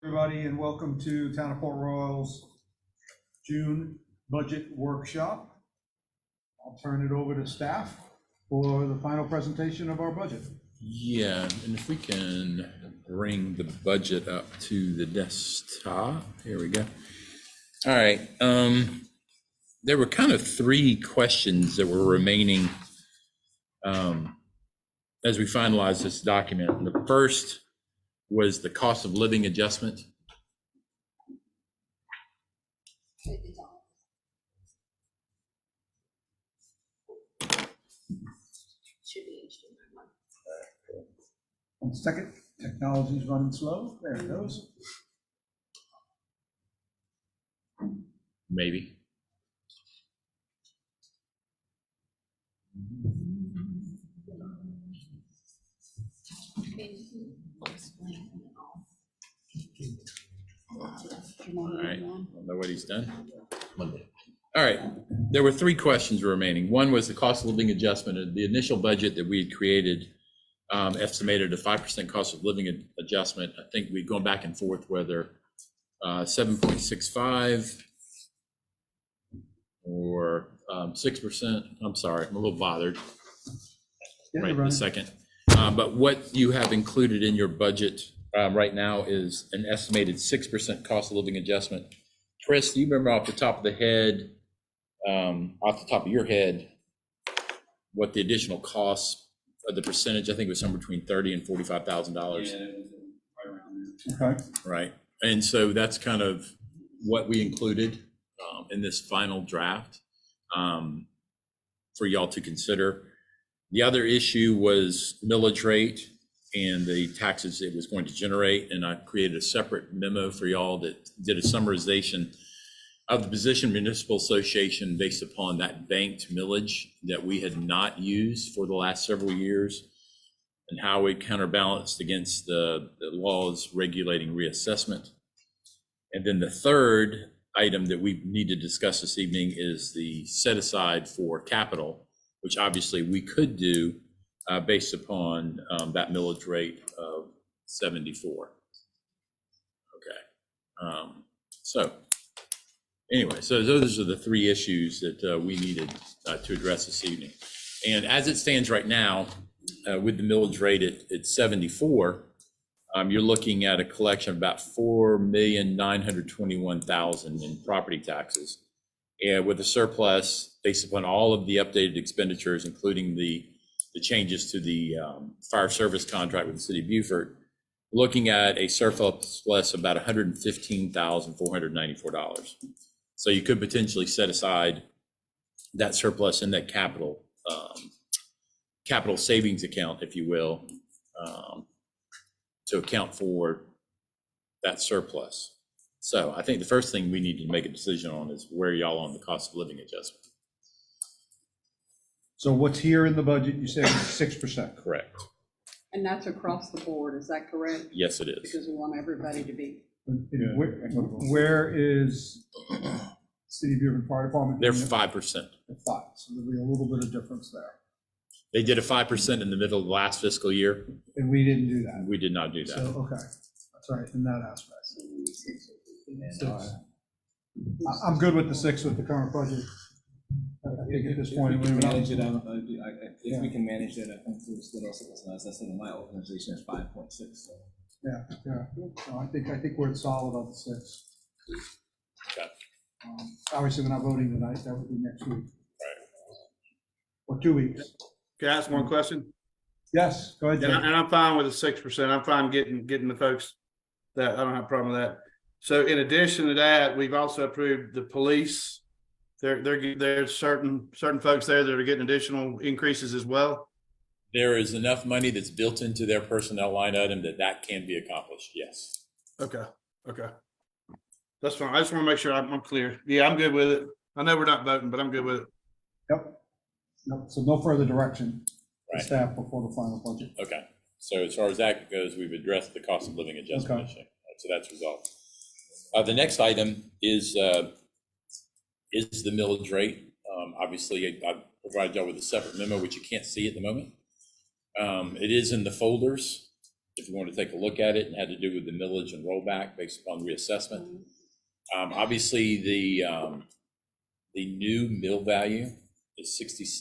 Everybody, and welcome to Town of Port Royal's June budget workshop. I'll turn it over to staff for the final presentation of our budget. Yeah, and if we can bring the budget up to the desktop, here we go. All right, there were kind of three questions that were remaining as we finalized this document. And the first was the cost of living adjustment. One second, technology's running slow. There it goes. Maybe. All right, know what he's done. Monday. All right, there were three questions remaining. One was the cost of living adjustment. The initial budget that we had created estimated a 5% cost of living adjustment. I think we've gone back and forth whether 7.65 or 6%. I'm sorry, I'm a little bothered right in a second. But what you have included in your budget right now is an estimated 6% cost of living adjustment. Chris, do you remember off the top of the head, off the top of your head, what the additional costs of the percentage? I think it was somewhere between $30,000 and $45,000. Yeah, it was right around there. Okay. Right. And so that's kind of what we included in this final draft for y'all to consider. The other issue was millage rate and the taxes it was going to generate. And I created a separate memo for y'all that did a summarization of the position municipal association based upon that banked millage that we had not used for the last several years and how it counterbalanced against the laws regulating reassessment. And then the third item that we need to discuss this evening is the set aside for capital, which obviously we could do based upon that millage rate of 74. Okay. So anyway, so those are the three issues that we needed to address this evening. And as it stands right now, with the millage rate at 74, you're looking at a collection of about $4,921,000 in property taxes. And with a surplus based upon all of the updated expenditures, including the changes to the fire service contract with the city of Beaufort, looking at a surplus of about $115,494. So you could potentially set aside that surplus in that capital savings account, if you will, to account for that surplus. So I think the first thing we need to make a decision on is where y'all on the cost of living adjustment. So what's here in the budget, you said 6%? Correct. And that's across the board, is that correct? Yes, it is. Because we want everybody to be. Where is City of Beaufort Fire Department? They're 5%. At 5, so there'll be a little bit of difference there. They did a 5% in the middle of the last fiscal year. And we didn't do that. We did not do So, that. okay, that's right, in that aspect. I'm good with the 6 with the current budget. I think at this point, If we we're can not- manage it, if we can manage it, I think it's good also. As I said, in my organization is 5.6, so. Yeah. No, I think we're solid on the 6. Okay. Obviously, we're not voting tonight, that would be next week. Right. Or 2 weeks. Can I ask one question? Yes, go ahead, And Jim. I'm fine with the 6%. I'm fine getting the folks that, I don't have a problem with that. So in addition to that, we've also approved the police. There's certain folks there that are getting additional increases as well. There is enough money that's built into their personnel line item that can be accomplished, yes. Okay. That's fine. I just want to make sure I'm clear. Yeah, I'm good with it. I know we're not voting, but I'm good with it. Yep. So no further direction to Right. staff before the final budget. Okay, so as far as that goes, we've addressed the cost of living adjustment Okay. issue. So that's resolved. The next item is the millage rate. Obviously, I provided y'all with a separate memo, which you can't see at the moment. It is in the folders. if you want to take a look at it, and had to do with the millage and rollback based upon reassessment. Obviously, the new mill value is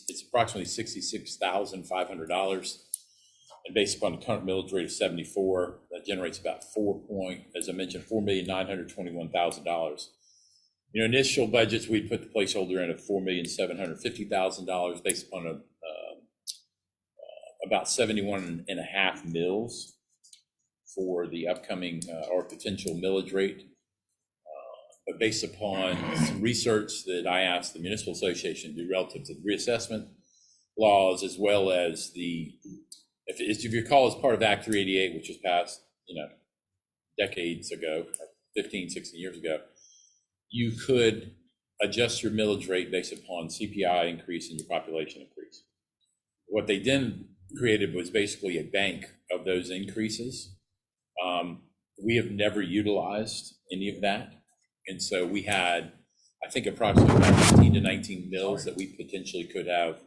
it's approximately $66,500. And based upon the current millage rate of 74, that generates about as I mentioned, $4,921,000. Initial budgets, we'd put the placeholder in at $4,750,000 based upon about 71.5 mills for the upcoming or potential millage rate. But based upon some research that I asked the Municipal Association to do relative to the reassessment laws, as well as if you recall, as part of Act 388, which was passed, decades ago, 15, 16 years ago, you could adjust your millage rate based upon CPI increase and your population increase. What they then created was basically a bank of those increases. We have never utilized any of that. And so we had, I think, approximately 15 to 19 mills that we potentially could have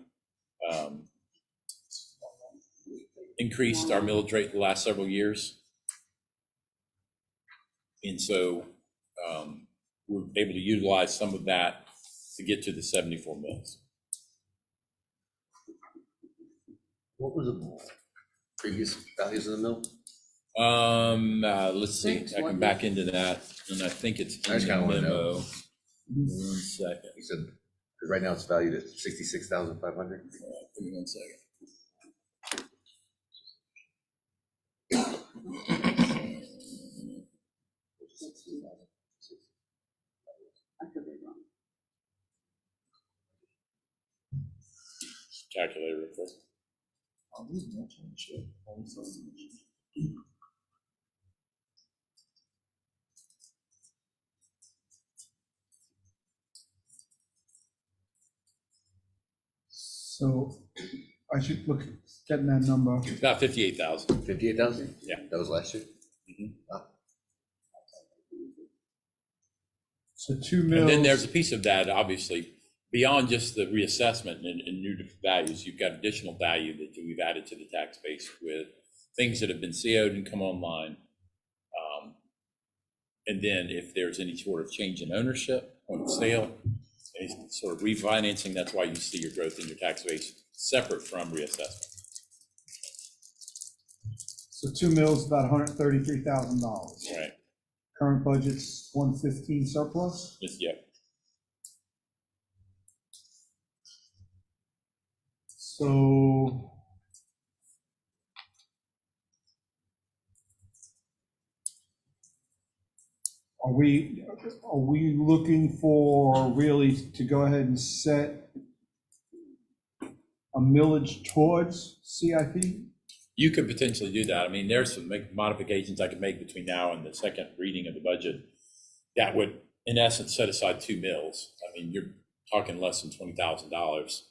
increased our millage rate the last several years. And so we're able to utilize some of that to get to the 74 mills. What were the previous values of the mill? Let's see, I can back into that, and I think it's I just in the kinda wanna know. memo. 1 second, You said, 'cause right now it's valued at 66,500. give me 1 second. I could be wrong. Calculator real quick. So I should look, getting that number. It's about 58,000. 58,000? Yeah. That was last year? So 2 mills. And then there's a piece of that, obviously, beyond just the reassessment and new values, you've got additional value that we've added to the tax base with things that have been CO'd and come online. And then if there's any sort of change in ownership, point of sale, any sort of refinancing, that's why you see your growth in your tax base separate from reassessment. So 2 mills, about $133,000. Right. Current budget's 115 surplus. Yeah. So are we looking for really to go ahead and set a millage towards CIP? You could potentially do that. I mean, there's some modifications I could make between now and the second reading of the budget that would, in essence, set aside 2 mills. I mean, you're talking less than $20,000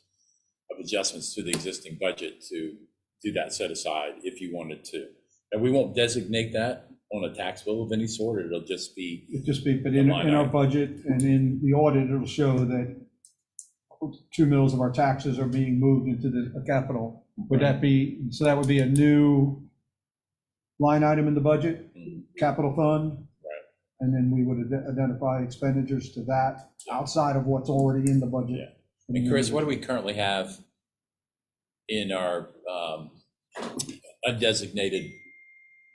of adjustments to the existing budget to do that set aside if you wanted to. And we won't designate that on a tax bill of any sort. It'll just be, But in line our item. budget and in the audit, it'll show that 2 mills of our taxes are being moved into the capital. Would that be, so that would be a new line item in the budget, capital fund? Right. And then we would identify expenditures to that outside of what's already in the budget. and Chris, what do we currently have in our undesignated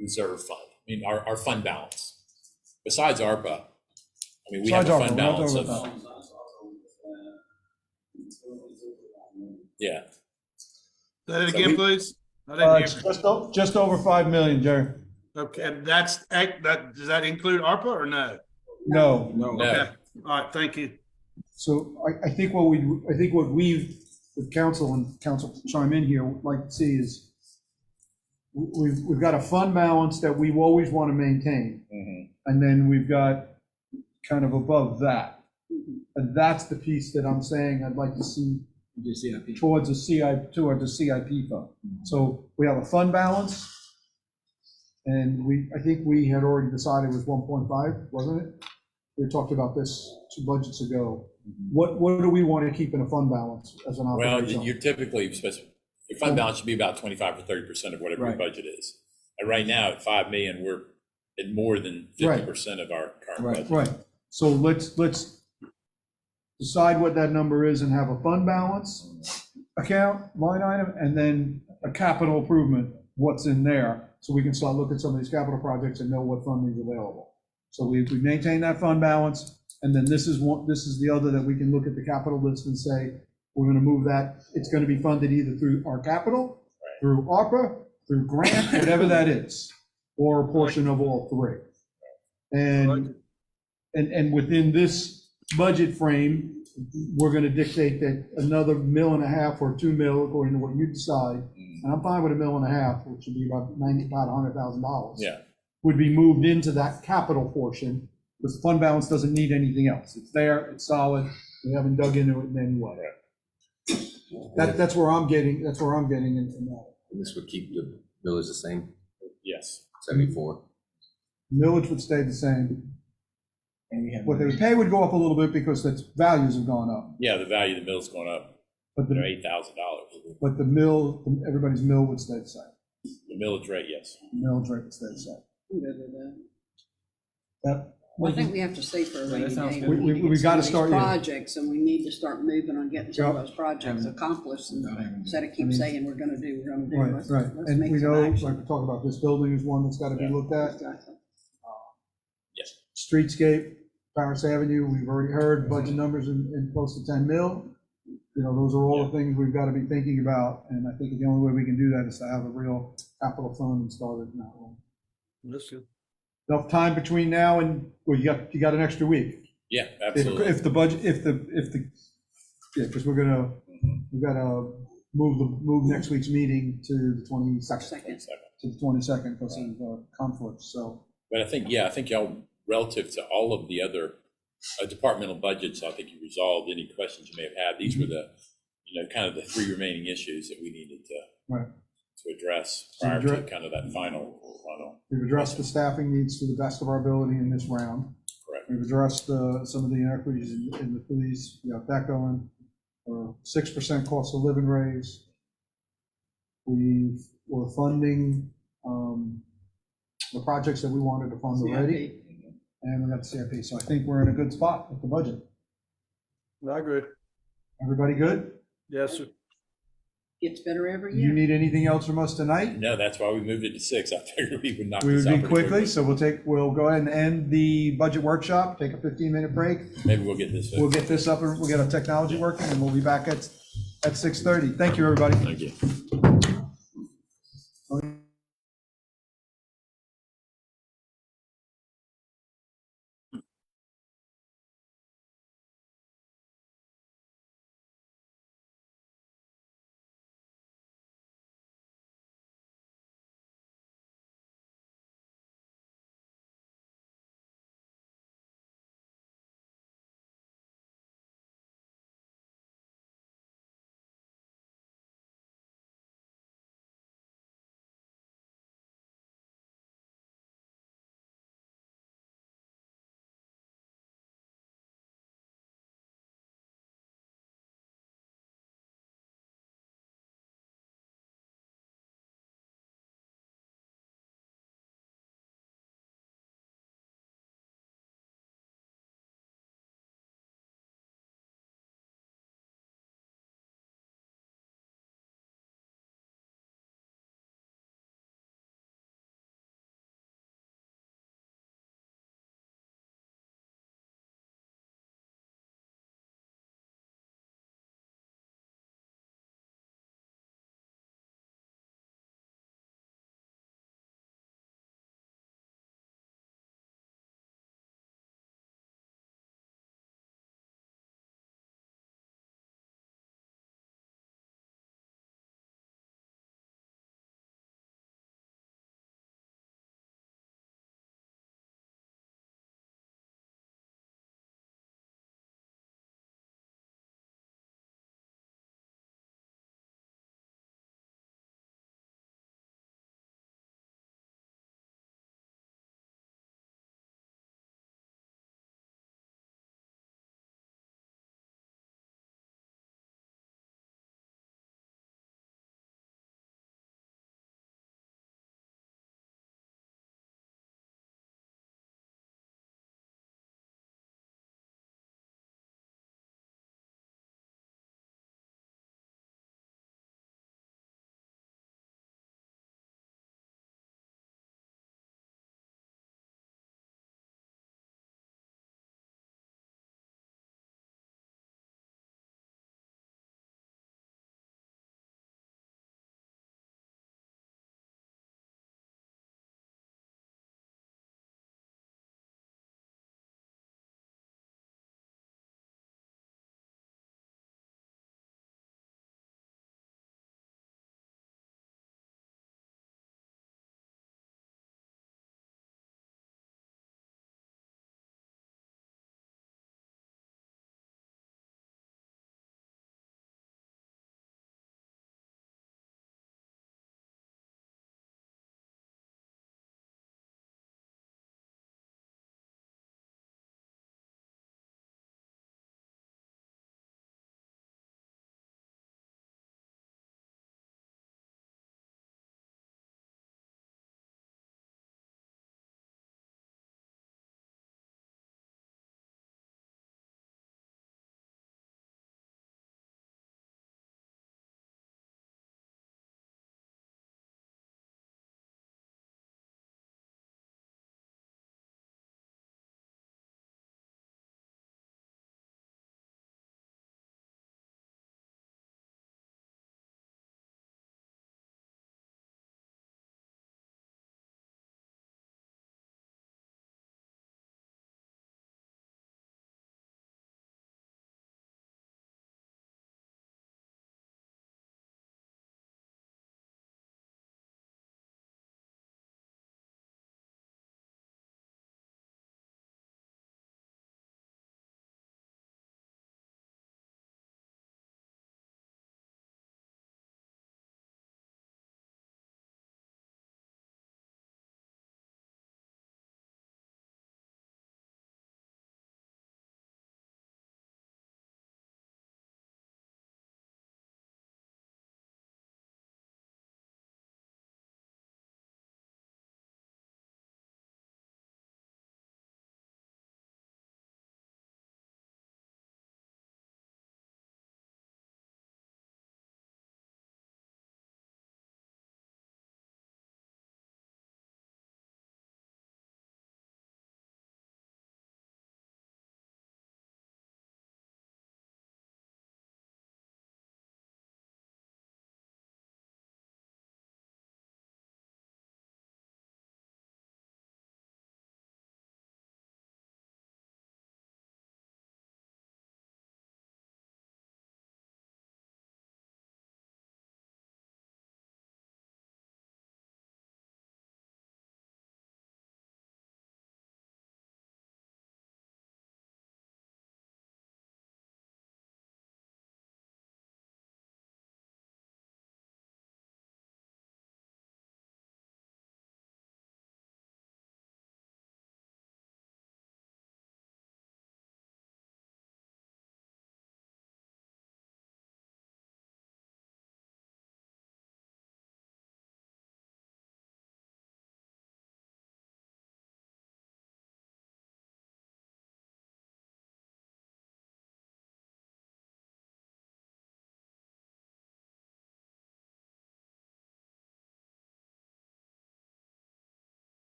reserve fund? I mean, our fund balance, besides ARPA. I mean, we have a Besides fund ARPA, we're not balance talking of, about yeah. Say it So again, we- please. I It's didn't hear. just over 5 million, Jerry. Okay, and that, does that include ARPA or no? No. No. Okay, all right, thank you. So I think what we've, with council and council chime in here, would like to see is we've got a fund balance that we always want to maintain. Mhm. And then we've got kind of above that. And that's the piece that I'm saying I'd like to see towards towards the CIP fund. So we have a fund balance. And I think we had already decided it was 1.5, wasn't it? We talked about this 2 budgets ago. What do we want to keep in a fund balance as an Well, operation? you're typically, your fund balance should be about 25 or 30% of whatever your Right. budget is. Right now at 5 million, we're at more than 50% of our current budget. Right, so let's decide what that number is and have a fund balance account, line item, and then a capital improvement, what's in there, so we can start looking at some of these capital projects and know what funding is available. So we maintain that fund balance, and then this is the other that we can look at the capital list and say, we're gonna move that, it's gonna be funded either through our capital, through ARPA, through grant, whatever that is, or a portion of all three. And within this budget frame, we're gonna dictate that another $1.5 million or $2 million, according to what you decide, and I'm fine with $1.5 million, which would be about $100,000. Yeah, Would be moved into that capital portion, because the fund balance doesn't need anything else. It's there, it's solid, we haven't dug into it in any way. That's where I'm getting in that. And this would keep the millage the same, yes. 74. Millage would stay the same. And we have. What they would pay would go up a little bit because the values have gone up. Yeah, the value of the mill's going up, But the, $8,000. but the mill, everybody's mill would stay the same. The millage rate, yes. Millage rate would stay the same. I'm good with that. That, Well, I think we have to stay for a Yeah, that rainy sounds day. good. need to We get some gotta of these start, yeah. Projects, and we need to start moving on getting some of Yep. those projects accomplished, and instead of keep I mean- saying we're gonna do. right, Let's and make we some know, action. like we talked about, this building is one that's gotta be Yeah. looked at. Exactly. Yes. Streetscape, Paris Avenue, we've already heard budget numbers in close to 10 mil. You know, those are all the things we've got to be thinking about, and I think the only way we can do that is to have a real capital fund and start it now. That's good. Enough time between now and, well, you got an extra week. Yeah, If absolutely. if the budget, yeah, because we're gonna, we gotta move next week's meeting to the 22nd, Second. to the 22nd because of conflicts, so. But I think y'all, relative to all of the other departmental budgets, I think you resolved any questions you may have had. These were the, kind of the three remaining issues that we needed Right. to address So prior to address- kind of that final. We've addressed the staffing needs to the best of our ability in this round. Correct. We've addressed some of the inequities in the police. We got that going. 6% cost of living raise. We're funding the projects that we wanted to fund already, and we got the CIP. So I think we're in a good spot with the budget. I agree. Everybody good? Yes, sir. Gets better every Do you year. need anything else from us tonight? No, that's why we moved it to 6. I figured we would knock We this would out be pretty quickly, so we'll go ahead and end the budget workshop, take a 15-minute break. Maybe we'll get this. We'll get this up, and we'll get our technology working, and we'll be back at 6:30. Thank you, everybody. Thank you.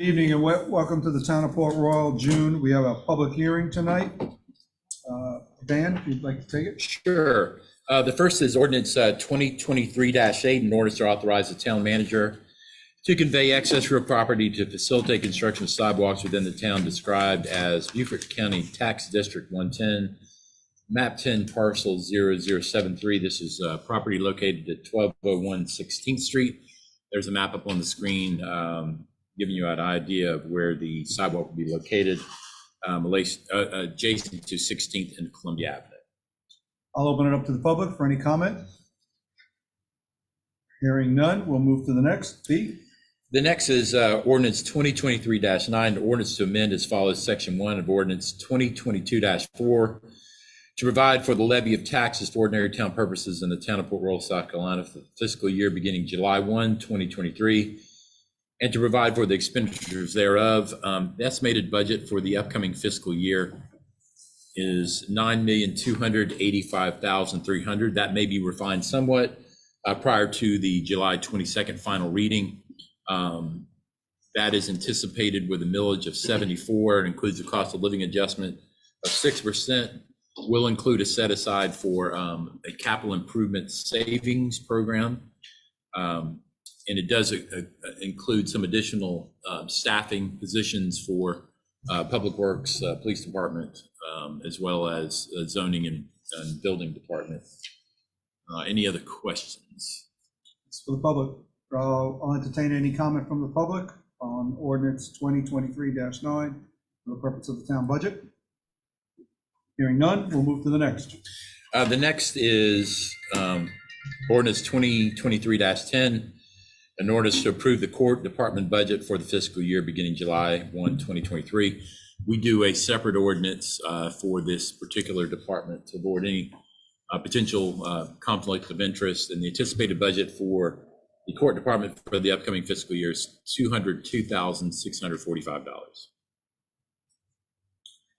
Evening and welcome to the Town of Port Royal, June. We have a public hearing tonight. Dan, if you'd like to take it. Sure. The first is ordinance 2023-8, an ordinance to authorize the town manager to convey excess real property to facilitate construction of sidewalks within the town described as Beaufort County Tax District 110, map 10, parcel 0073. This is property located at 1201 16th Street. There's a map up on the screen giving you an idea of where the sidewalk will be located, adjacent to 16th and Columbia Avenue. I'll open it up to the public for any comment. Hearing none, we'll move to the next. B. The next is ordinance 2023-9, the ordinance to amend as follows: section 1 of ordinance 2022-4 to provide for the levy of taxes for ordinary town purposes in the town of Port Royal, South Carolina for the fiscal year beginning July 1, 2023, and to provide for the expenditures thereof. The estimated budget for the upcoming fiscal year is $9,285,300. That may be refined somewhat prior to the July 22nd final reading. That is anticipated with a millage of 74. It includes a cost of living adjustment of 6%. Will include a set aside for a capital improvement savings program. And it does include some additional staffing positions for Public Works, Police Department, as well as zoning and building department. Any other questions? It's for the public. I'll entertain any comment from the public on ordinance 2023-9 for the purpose of the town budget. Hearing none, we'll move to the next. The next is ordinance 2023-10, an ordinance to approve the court department budget for the fiscal year beginning July 1, 2023. We do a separate ordinance for this particular department to avoid any potential conflict of interest. And the anticipated budget for the court department for the upcoming fiscal year is $202,645.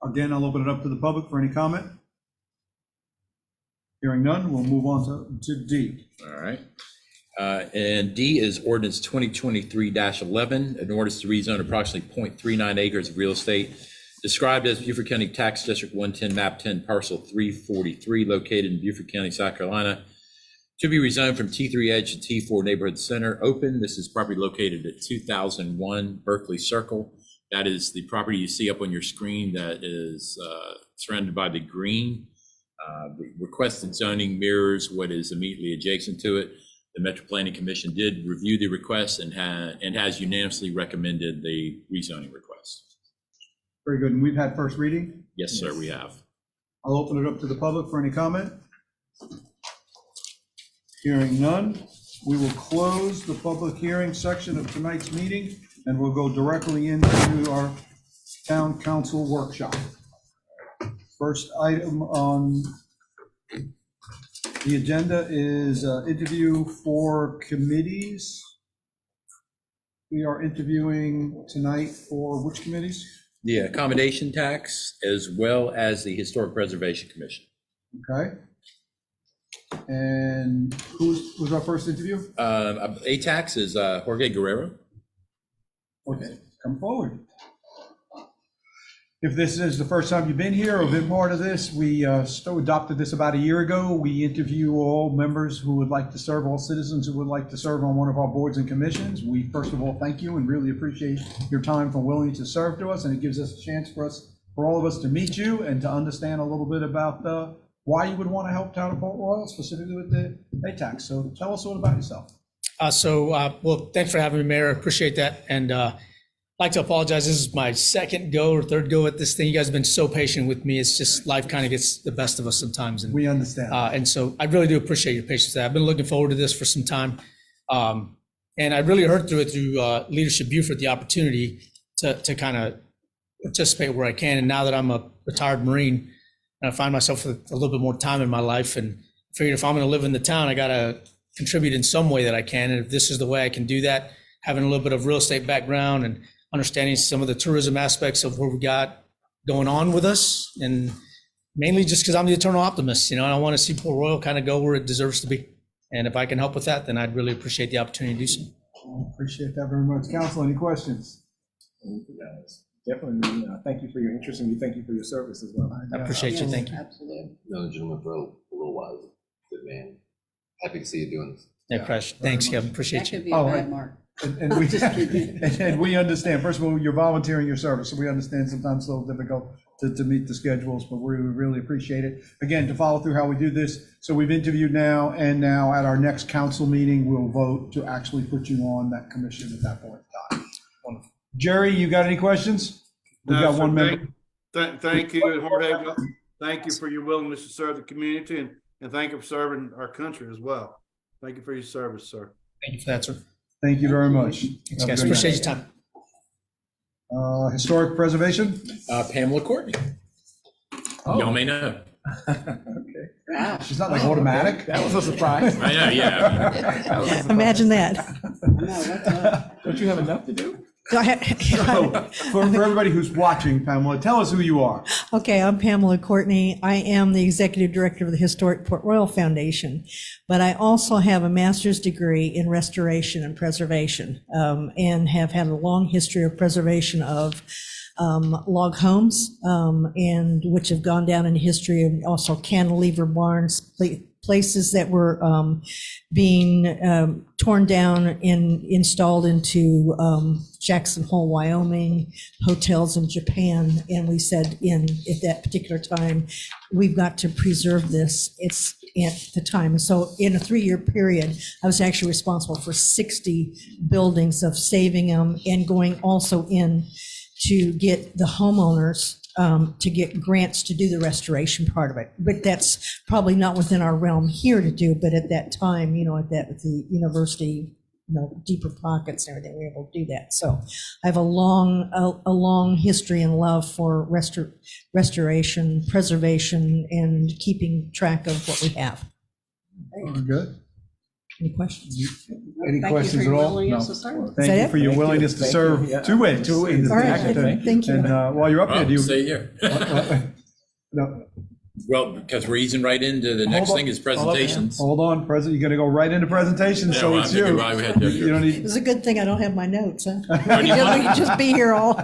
Again, I'll open it up to the public for any comment. Hearing none, we'll move on to D. All right. And D is ordinance 2023-11, an ordinance to rezone approximately 0.39 acres of real estate described as Beaufort County Tax District 110, map 10, parcel 343, located in Beaufort County, South Carolina, to be rezoned from T3 Edge to T4 Neighborhood Center open. This is property located at 2001 Berkeley Circle. That is the property you see up on your screen that is surrounded by the green. The requested zoning mirrors what is immediately adjacent to it. The Metro Planning Commission did review the request and has unanimously recommended the rezoning request. Very good. And we've had first reading. Yes, sir, we have. I'll open it up to the public for any comment. Hearing none, we will close the public hearing section of tonight's meeting and we'll go directly into our town council workshop. First item on the agenda is interview for committees. We are interviewing tonight for which committees? The accommodation tax as well as the Historic Preservation Commission. Okay. And who's our first interview? ATAX is Jorge Guerrero. Okay, come forward. If this is the first time you've been here or been part of this, we adopted this about a year ago. We interview all members who would like to serve, all citizens who would like to serve on one of our boards and commissions. We first of all thank you and really appreciate your time for willing to serve to us, and it gives us a chance for all of us to meet you and to understand a little bit about why you would want to help Town of Port Royal, specifically with the ATAX. So tell us a little about yourself. Well, thanks for having me, Mayor. I appreciate that. And I'd like to apologize. This is my second go or third go at this thing. You guys have been so patient with me. It's just life kind of gets the best of us sometimes. And we understand. And so I really do appreciate your patience. I've been looking forward to this for some time. And I really heard through Leadership Beaufort the opportunity to kind of participate where I can. And now that I'm a retired Marine, and I find myself with a little bit more time in my life, and figured if I'm going to live in the town, I got to contribute in some way that I can. And if this is the way I can do that, having a little bit of real estate background and understanding some of the tourism aspects of what we got going on with us, and mainly just because I'm the eternal optimist, and I want to see Port Royal kind of go where it deserves to be. And if I can help with that, then I'd really appreciate the opportunity to do so. I appreciate that very much. Council, any questions? Definitely, thank you for your interest and we thank you for your service as well. I appreciate you. Yes, Thank you. Absolutely. Known the gentleman for a little while. Good man. Happy to see you doing this. Yeah, Crash. Thanks, Kevin. That Appreciate you. could be a Oh, bad right. mark. And we, and we understand, first of all, you're volunteering your service, so we understand sometimes it's a little difficult to meet the schedules, but we really appreciate it. Again, to follow through how we do this, so we've interviewed now, and now at our next council meeting, we'll vote to actually put you on that commission at that point in time. Wonderful. Jerry, you got any questions? We've No, got sir, one member. Thank you, and Jorge, thank you for your willingness to serve the community and thank you for serving our country as well. Thank you for your service, sir. Thank you for that, sir. Thank you very much. Thanks, Have a guys. good night. Appreciate your time. Historic preservation? Pamela Courtney. Y'all may know. Wow. She's not like automatic. That was a surprise. I know, yeah. Imagine that. No, that's Don't you have enough to do? So, for everybody who's watching, Pamela, tell us who you are. Okay, I'm Pamela Courtney. I am the executive director of the Historic Port Royal Foundation, but I also have a master's degree in restoration and preservation, and have had a long history of preservation of log homes, and which have gone down in history, and also cantilever barns, places that were being torn down and installed into Jackson Hole, Wyoming, hotels in Japan. And we said at that particular time, we've got to preserve this. It's at the time. So in a 3-year period, I was actually responsible for 60 buildings of saving them and going also in to get the homeowners to get grants to do the restoration part of it. But that's probably not within our realm here to do, but at that time, with the university, deeper pockets and everything, we were able to do that. So I have a long history and love for restoration, preservation, and keeping track of what we have. We're good. Any questions? Any Thank you questions for at your all? willingness No. to serve. that Thank you it? for your Thank you. willingness to Thank serve you. Yeah. 2 ways. 2 ways. All right, Exactly. thank you. And while you're up there, Well, do you? stay here. No, Well, because we're easing right into the next Hold on. thing is presentations. hold on, President, you're gonna go right into presentation, Yeah, so well, it's I'm thinking you. right ahead there. You don't need, It's a good thing I don't have my notes, huh? Or do you We want- could just be here all.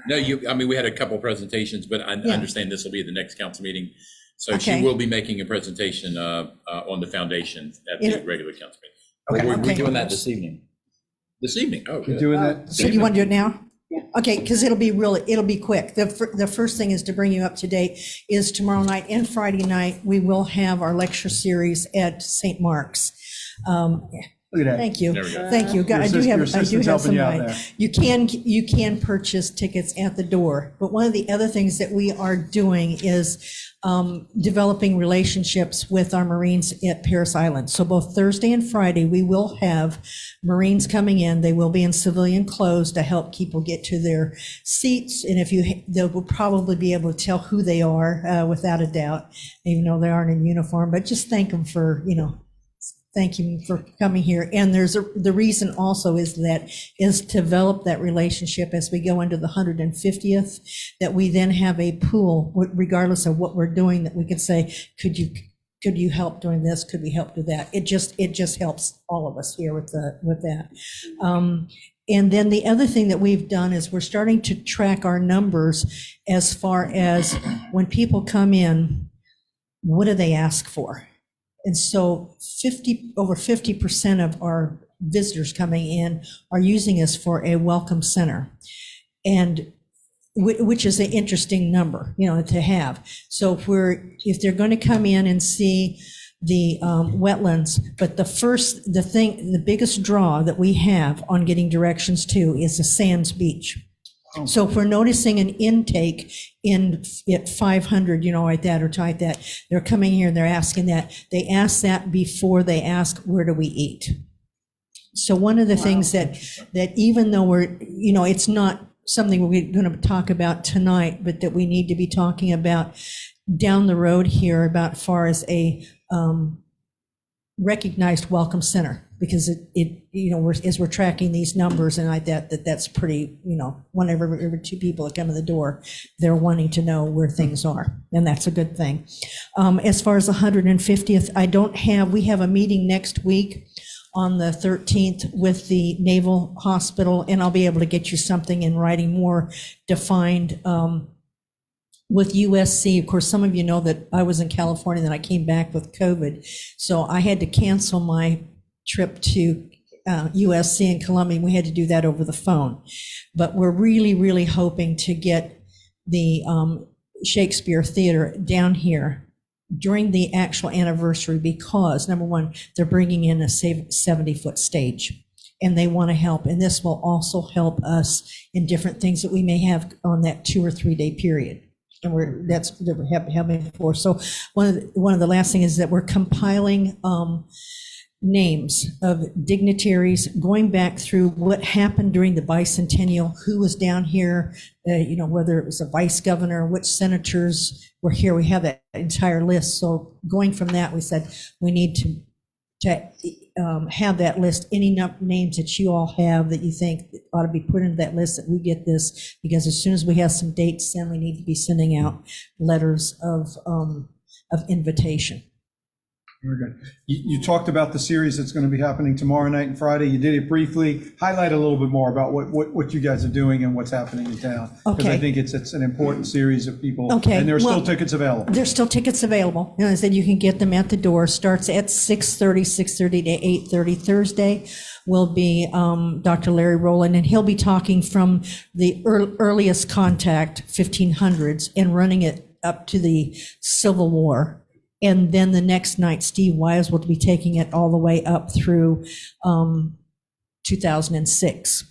No, we had a couple presentations, but I Yeah. understand this will be the next council meeting. So Okay. she will be making a presentation on the foundation at the Yeah. regular council meeting. Okay. We're Okay. doing that this evening. This evening, oh, you're good. doing that. So do you want to do it now? Yeah. Okay, because it'll be quick. The first thing is to bring you up to date is tomorrow night and Friday night, we will have our lecture series at St. Mark's. Look at that. Thank you. There we go. Thank you. Your I do assist- have, your I do assistant's have helping you out somebody. there. You can purchase tickets at the door, but one of the other things that we are doing is developing relationships with our Marines at Paris Island. So both Thursday and Friday, we will have Marines coming in. They will be in civilian clothes to help people get to their seats. And they will probably be able to tell who they are without a doubt, even though they aren't in uniform, but just thank them for, thank you for coming here. And the reason also is to develop that relationship as we go into the 150th, that we then have a pool, regardless of what we're doing, that we could say, could you help doing this? Could we help do that? It just helps all of us here with that. And then the other thing that we've done is we're starting to track our numbers as far as when people come in, what do they ask for? And so over 50% of our visitors coming in are using us for a welcome center, and which is an interesting number, to have. So if they're going to come in and see the wetlands, but the biggest draw that we have on getting directions to is the Sands Beach. So if we're noticing an intake at 500, like that, or type that, they're coming here and they're asking that. They ask that before they ask, where do we eat? So one of the things that even though it's not something we're going to talk about tonight, but that we need to be talking about down the road here about far as a recognized welcome center, because as we're tracking these numbers, and that's pretty, whenever every 2 people that come in the door, they're wanting to know where things are, and that's a good thing. As far as the 150th, we have a meeting next week on the 13th with the Naval Hospital, and I'll be able to get you something in writing more defined with USC. Of course, some of you know that I was in California, then I came back with COVID. So I had to cancel my trip to USC in Columbia. We had to do that over the phone. But we're really, really hoping to get the Shakespeare Theater down here during the actual anniversary because, number one, they're bringing in a 70-foot stage and they want to help. And this will also help us in different things that we may have on that 2 or 3 day period. And we're having for. So one of the last things is that we're compiling names of dignitaries going back through what happened during the bicentennial, who was down here, whether it was a vice governor, which senators were here. We have that entire list. So going from that, we said we need to have that list, any names that you all have that you think ought to be put into that list, that we get this, because as soon as we have some dates, then we need to be sending out letters of invitation. Very good. You talked about the series that's going to be happening tomorrow night and Friday. You did it briefly. Highlight a little bit more about what you guys are doing and what's happening in town. Because I Okay. think it's an important series of people. Okay, And there are still well, tickets available. There's still tickets available. And I said you can get them at the door. Starts at 6:30 to 8:30. Thursday will be Dr. Larry Rowland, and he'll be talking from the earliest contact, 1500s, and running it up to the Civil War. And then the next night, Steve Wise will be taking it all the way up through 2006.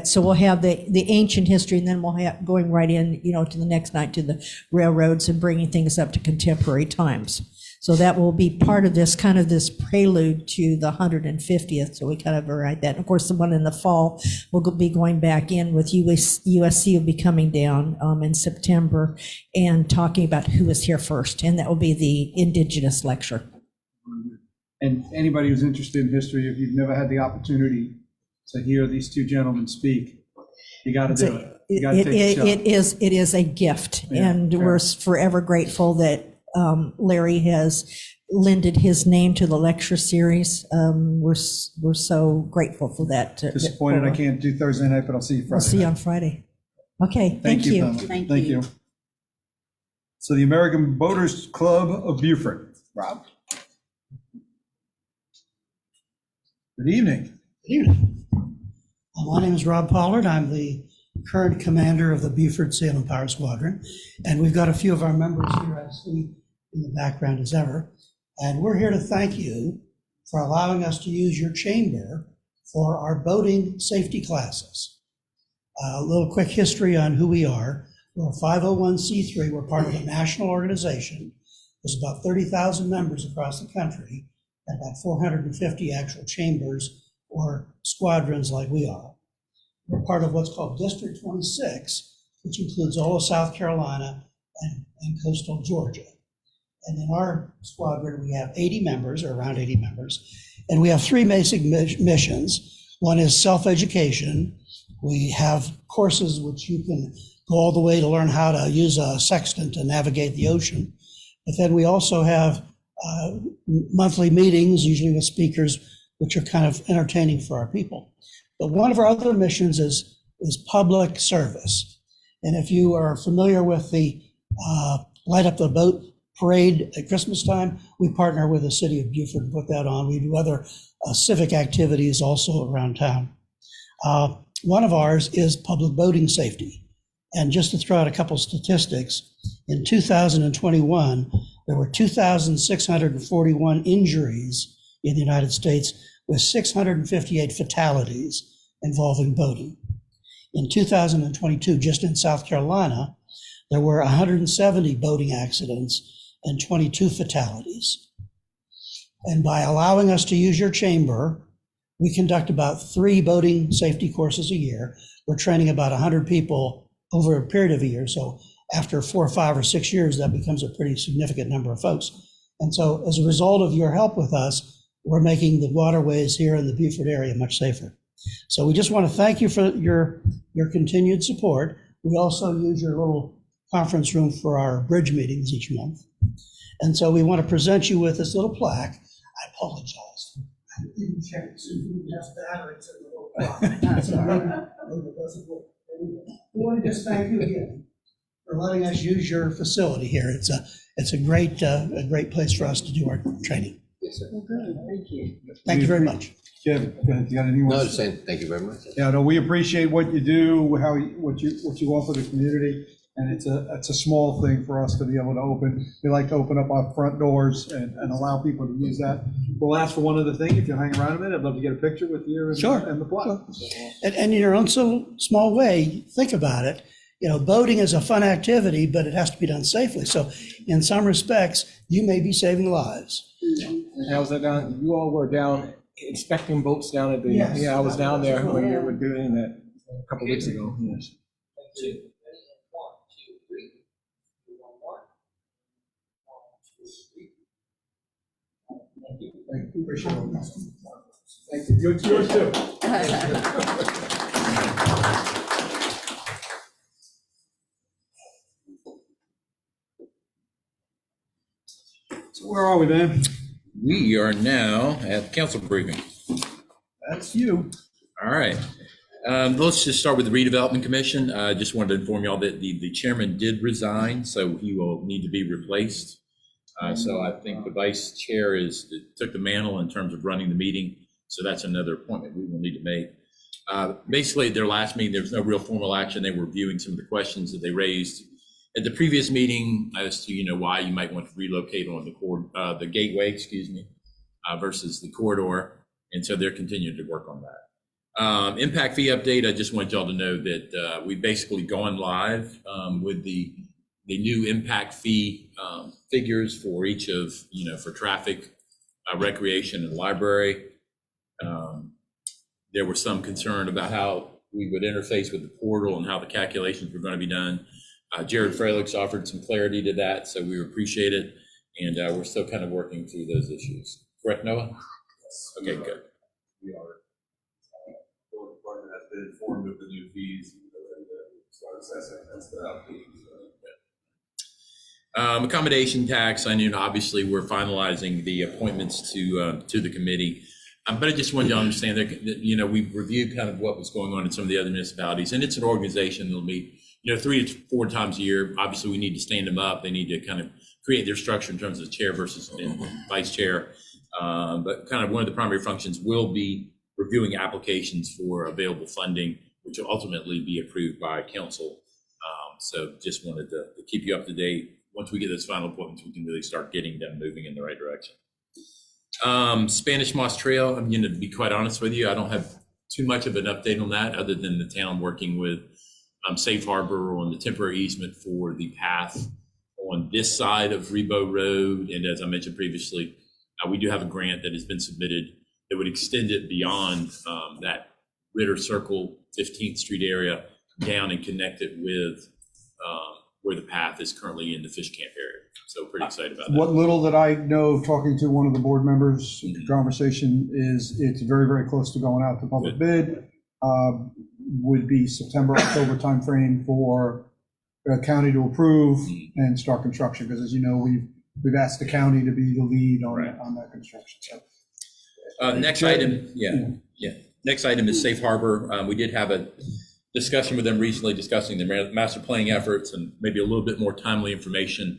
So we'll have the ancient history, and then we'll have going right in, to the next night to the railroads and bringing things up to contemporary times. So that will be part of this kind of this prelude to the 150th. So we kind of write that. And of course, the one in the fall will be going back in with USC will be coming down in September and talking about who was here first. And that will be the Indigenous lecture. And anybody who's interested in history, if you've never had the opportunity to hear these two gentlemen speak, you got to do it. You got to take a shot. It is a gift. Yeah, And yeah. we're forever grateful that Larry has lended his name to the lecture series. We're so grateful for that. Disappointed I can't do Thursday night, but I'll see you Friday. We'll see you night. on Friday. Okay, thank you. Pamela. Thank Thank you. you. So the American Boaters Club of Beaufort. Rob. Good evening. Evening. My name is Rob Pollard. I'm the current commander of the Beaufort Salem Power Squadron, and we've got a few of our members here, I see in the background as ever. And we're here to thank you for allowing us to use your chamber for our boating safety classes. A little quick history on who we are. We're a 501c3. We're part of a national organization. There's about 30,000 members across the country, and about 450 actual chambers or squadrons like we are. We're part of what's called District 26, which includes all of South Carolina and coastal Georgia. And in our squadron, we have 80 members, or around 80 members, and we have three basic missions. One is self-education. We have courses which you can go all the way to learn how to use a sextant to navigate the ocean. But then we also have monthly meetings, usually with speakers, which are kind of entertaining for our people. But one of our other missions is public service. And if you are familiar with the Light Up the Boat parade at Christmas time, we partner with the city of Beaufort to put that on. We do other civic activities also around town. One of ours is public boating safety. And just to throw out a couple statistics, in 2021, there were 2,641 injuries in the United States, with 658 fatalities involving boating. In 2022, just in South Carolina, there were 170 boating accidents and 22 fatalities. And by allowing us to use your chamber, we conduct about 3 boating safety courses a year. We're training about 100 people over a period of a year. So after 4, 5, or 6 years, that becomes a pretty significant number of folks. And so as a result of your help with us, we're making the waterways here in the Beaufort area much safer. So we just want to thank you for your continued support. We also use your little conference room for our bridge meetings each month. And so we want to present you with this little plaque. I apologize. I Didn't check, so we didn't have batteries in the whole car. That's all right. It doesn't work. We want to just thank you again for letting us use your facility here. It's a great place for us to do our training. Yes, sir. Well, good, thank you. Thank you very much. Kevin, go ahead, you got anything? No, just saying, thank you very much. Yeah, no, we appreciate what you do, what you offer the community, and it's a small thing for us to be able to open. We like to open up our front doors and allow people to use that. We'll ask for one other thing, if you hang around a minute, I'd love to get a picture with you and Sure. and the plot. And in your own small way, think about it. You know, boating is a fun activity, but it has to be done safely. So in some respects, you may be saving lives. How's that down? You all were down inspecting boats down at the, Yes. yeah, I was down there when you were doing that a couple weeks ago, yes. Appreciate it. Thank you. Yours too. So where are we, man? We are now at council briefing. That's you. All right. Let's just start with the redevelopment commission. I just wanted to inform y'all that the chairman did resign, so he will need to be replaced. So I think the vice chair took the mantle in terms of running the meeting. So that's another appointment we will need to make. Basically, at their last meeting, there was no real formal action. They were reviewing some of the questions that they raised at the previous meeting as to, why you might want to relocate on the gateway, versus the corridor. And so they're continuing to work on that. Impact fee update, I just wanted y'all to know that we've basically gone live with the new impact fee figures for each of, for traffic, recreation, and library. There was some concern about how we would interface with the portal and how the calculations were going to be done. Jared Frelick's offered some clarity to that, so we appreciate it. And we're still kind of working through those issues. Correct, Noah? Okay, good. We are. The department has been informed of the new fees. Start assessing. That's the update. Accommodation tax. I knew obviously we're finalizing the appointments to the committee, but I just wanted you to understand that we've reviewed kind of what was going on in some of the other municipalities, and it's an organization that'll meet 3 to 4 times a year. Obviously, we need to stand them up. They need to kind of create their structure in terms of chair versus vice chair. But kind of one of the primary functions will be reviewing applications for available funding, which will ultimately be approved by council. So just wanted to keep you up to date. Once we get those final appointments, we can really start getting them moving in the right direction. Spanish Moss Trail, I'm going to be quite honest with you, I don't have too much of an update on that other than the town working with Safe Harbor on the temporary easement for the path on this side of Rebo Road. And as I mentioned previously, we do have a grant that has been submitted that would extend it beyond that Ritter Circle 15th Street area down and connect it with where the path is currently in the Fish Camp area. So pretty excited about that. What little that I know, talking to one of the board members, the conversation is it's very, very close to going out to public bid. Would be September, October timeframe for the county to approve and start construction. Because as you know, we've asked the county to be the lead on that construction. So Next item, Next item is Safe Harbor. We did have a discussion with them recently discussing the master planning efforts and maybe a little bit more timely information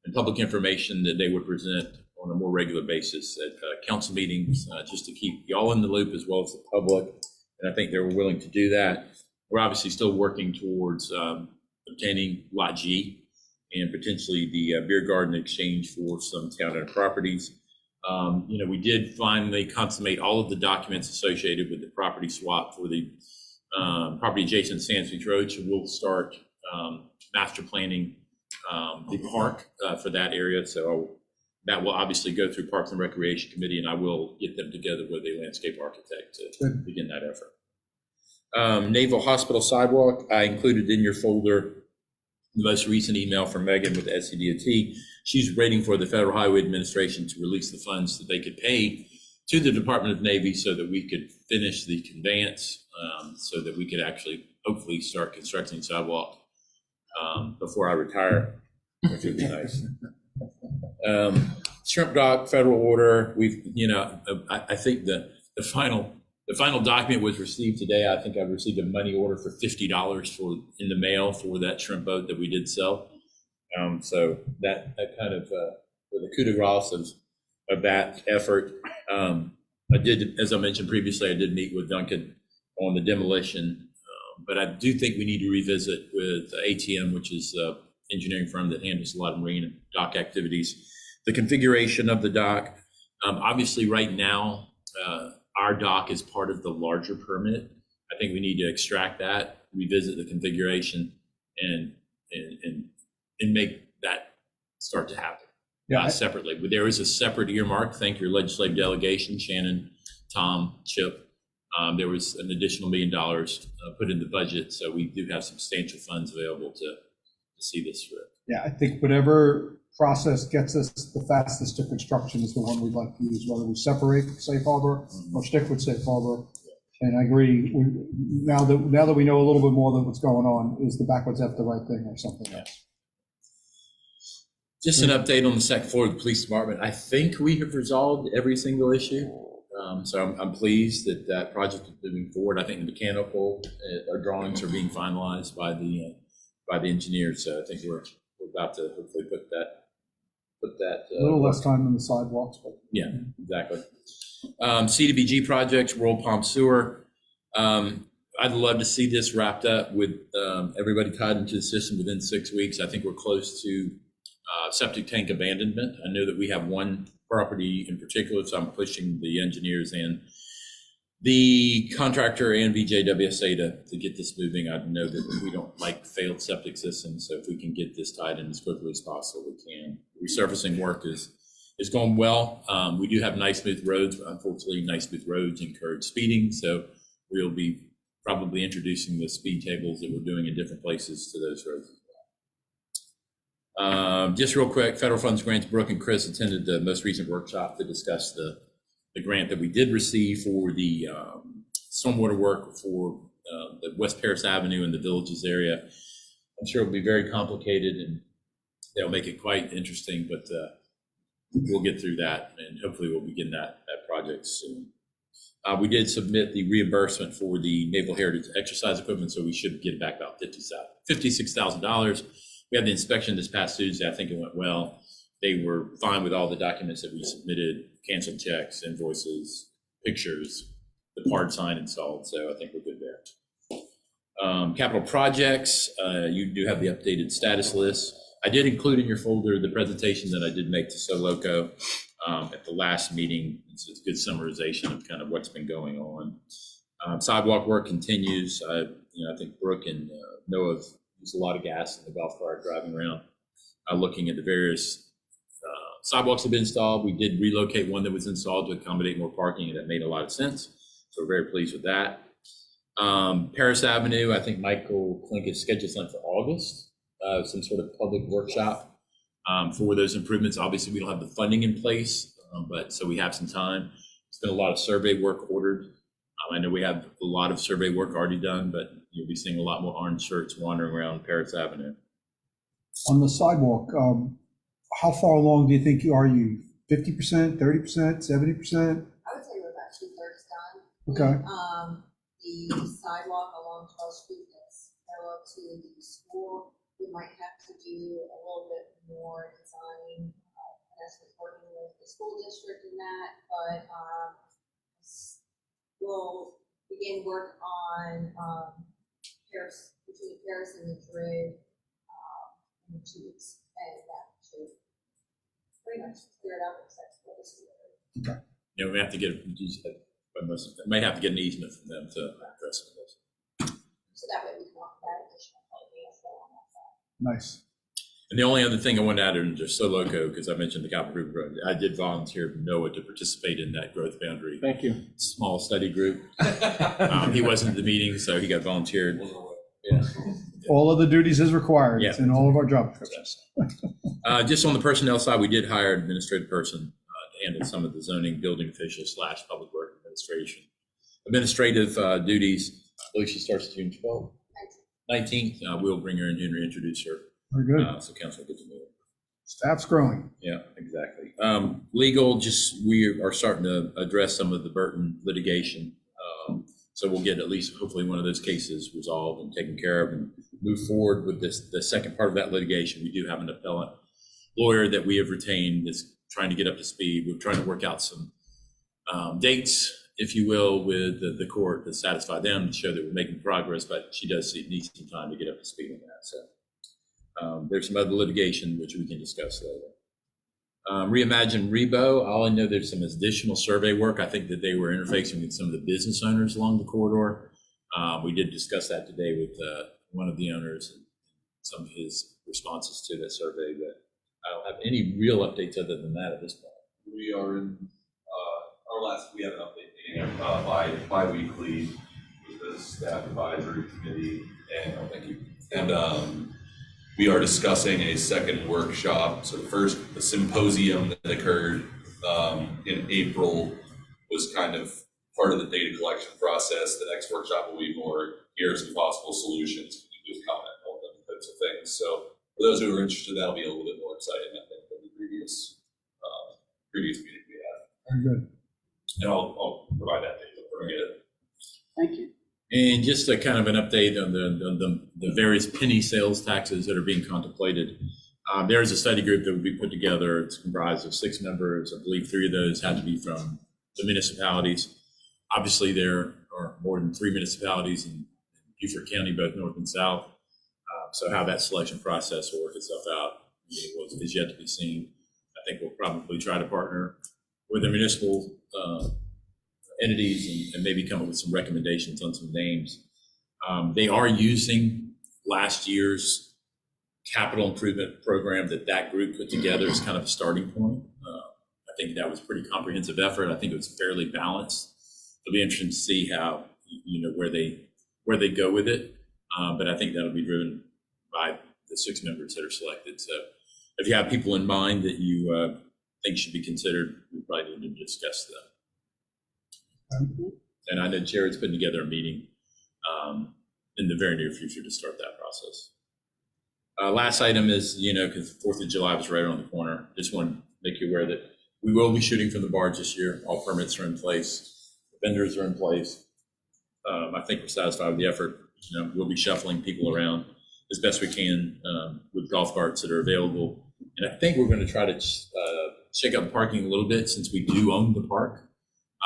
and public information that they would present on a more regular basis at council meetings, just to keep y'all in the loop as well as the public. And I think they were willing to do that. We're obviously still working towards obtaining Lot G and potentially the beer garden exchange for some town-owned properties. We did finally consummate all of the documents associated with the property swap for the property adjacent to Sands Beach Road. So we'll start master planning the park for that area. So that will obviously go through Parks and Recreation Committee, and I will get them together with a landscape architect to begin that effort. Naval Hospital sidewalk, I included in your folder the most recent email from Megan with the SCDOT. She's waiting for the Federal Highway Administration to release the funds that they could pay to the Department of Navy so that we could finish the conveyance, so that we could actually hopefully start constructing sidewalk before I retire, which would be nice. Shrimp dock, federal order, we've, I think the final document was received today. I think I've received a money order for $50 in the mail for that shrimp boat that we did sell. So that kind of, for the coup de grace of that effort. I did, as I mentioned previously, I did meet with Duncan on the demolition, but I do think we need to revisit with ATM, which is the engineering firm that handles a lot of marine and dock activities, the configuration of the dock. Obviously, right now, our dock is part of the larger permit. I think we need to extract that, revisit the configuration, and make that start to happen. Yeah, Separately. But there is a separate earmark. Thank your legislative delegation, Shannon, Tom, Chip. There was an additional $1 million put in the budget, so we do have substantial funds available to see this through. yeah, I think whatever process gets us the fastest to construction is the one we'd like to use, whether we separate safe harbor or stick with safe harbor. And I agree, now that we know a little bit more than what's going on, is the backwards F the right thing or something else? Just an update on the second floor of the police department. I think we have resolved every single issue. So I'm pleased that that project is moving forward. I think the mechanical, our drawings are being finalized by the engineers. So I think we're about to hopefully put that. A little less time on the sidewalks, but. Yeah, exactly. CDBG projects, World Pump Sewer. I'd love to see this wrapped up with everybody tied into the system within 6 weeks. I think we're close to septic tank abandonment. I know that we have one property in particular, so I'm pushing the engineers and the contractor and VJWSA to get this moving. I know that we don't like failed septic systems, so if we can get this tied in as quickly as possible, we can. Resurfacing work is going well. We do have nice smooth roads, but unfortunately, nice smooth roads encourage speeding, so we'll be probably introducing the speed tables that we're doing in different places to those roads. Just real quick, federal funds grants. Brooke and Chris attended the most recent workshop to discuss the grant that we did receive for the stormwater work for the West Paris Avenue and the Villages area. I'm sure it'll be very complicated and they'll make it quite interesting, but we'll get through that and hopefully we'll begin that project soon. We did submit the reimbursement for the Naval Heritage exercise equipment, so we should get back about $56,000. We had the inspection this past Tuesday. I think it went well. They were fine with all the documents that we submitted, canceled checks, invoices, pictures, the part sign installed. So I think we're good there. Capital projects, you do have the updated status list. I did include in your folder the presentation that I did make to Soloco at the last meeting. It's a good summarization of kind of what's been going on. Sidewalk work continues. I think Brooke and Noah have used a lot of gas in the golf cart driving around, looking at the various sidewalks that have been installed. We did relocate one that was installed to accommodate more parking, and that made a lot of sense. So we're very pleased with that. Paris Avenue, I think Michael Klink is scheduled for August, some sort of public workshop for those improvements. Obviously, we don't have the funding in place, but so we have some time. There's been a lot of survey work ordered. I know we have a lot of survey work already done, but you'll be seeing a lot more orange shirts wandering around Paris Avenue. On the sidewalk, how far along do you think are you? 50%, 30%, 70%? I would say we're about 2/3 done. Okay. The sidewalk along 12th Street that's parallel to the school, we might have to do a little bit more design. That's working with the school district in that, but we'll begin work on Paris, between Paris and Madrid in 2 weeks, and that should pretty much clear it up except for the school. Okay. Yeah, we have to get, may have to get an easement from them to address this. So that way we can offer that additional funding as well on that side. Nice. And the only other thing I wanted to add in just Soloco, because I mentioned the Capital Group Road, I did volunteer Noah to participate in that growth boundary. Thank you. Small study group. He wasn't at the meeting, so he got volunteered. Yeah. All of the duties is required. Yeah. It's in all of our job descriptions. Just on the personnel side, we did hire an administrative person to handle some of the zoning, building official / public work administration. Administrative duties, I believe she starts June 12th. 19th. We'll bring her in and introduce her. Very good. So council will get to know her. Staff's growing. Yeah, exactly. Legal, just, we are starting to address some of the Burton litigation. So we'll get at least hopefully one of those cases resolved and taken care of and move forward with this, the second part of that litigation. We do have an appellant lawyer that we have retained that's trying to get up to speed. We're trying to work out some dates, if you will, with the court to satisfy them to show that we're making progress, but she does need some time to get up to speed on that. So there's some other litigation which we can discuss later. Reimagine Rebo, all I know, there's some additional survey work. I think that they were interfacing with some of the business owners along the corridor. We did discuss that today with one of the owners and some of his responses to that survey, but I don't have any real updates other than that at this point. We are in, we have an update meeting bi-weekly with the staff advisory committee, and thank you. And we are discussing a second workshop. So first, the symposium that occurred in April was kind of part of the data collection process. The next workshop will be more, here are some possible solutions, can you just comment on them types of things. So for those who are interested, that'll be a little bit more exciting, I think, than the previous meeting we had. Very good. And I'll provide that data for it. Thank you. And just a kind of an update on the various penny sales taxes that are being contemplated. There is a study group that will be put together. It's comprised of 6 members. I believe 3 of those had to be from the municipalities. Obviously, there are more than 3 municipalities in Beaufort County, both north and south. So how that selection process will work itself out is yet to be seen. I think we'll probably try to partner with the municipal entities and maybe come up with some recommendations on some names. They are using last year's capital improvement program that group put together as kind of a starting point. I think that was a pretty comprehensive effort. I think it was fairly balanced. It'll be interesting to see how, where they go with it. But I think that'll be driven by the 6 members that are selected. So if you have people in mind that you think should be considered, we probably need to discuss them. And I know Jared's putting together a meeting in the very near future to start that process. Last item is, because 4th of July was right around the corner, just want to make you aware that we will be shooting from the barge this year. All permits are in place. The vendors are in place. I think we're satisfied with the effort. We'll be shuffling people around as best we can with golf carts that are available. And I think we're going to try to shake up the parking a little bit since we do own the park.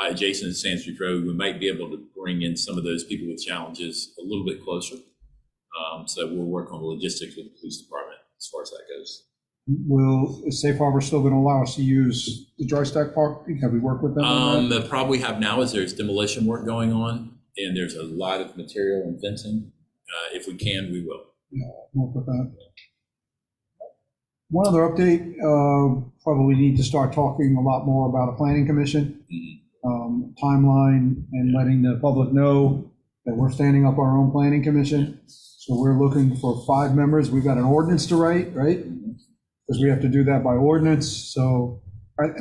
Adjacent to Sand Street Road, we might be able to bring in some of those people with challenges a little bit closer. So we'll work on the logistics with the police department as far as that goes. Is Safe Harbor still going to allow us to use the dry stack park? Have we worked with them on that? The problem we have now is there's demolition work going on, and there's a lot of material and fencing. If we can, we will. Yeah, work with that. One other update, probably need to start talking a lot more about a planning commission. Timeline and letting the public know that we're standing up our own planning commission. So we're looking for 5 members. We've got an ordinance to write, right? Because we have to do that by ordinance. So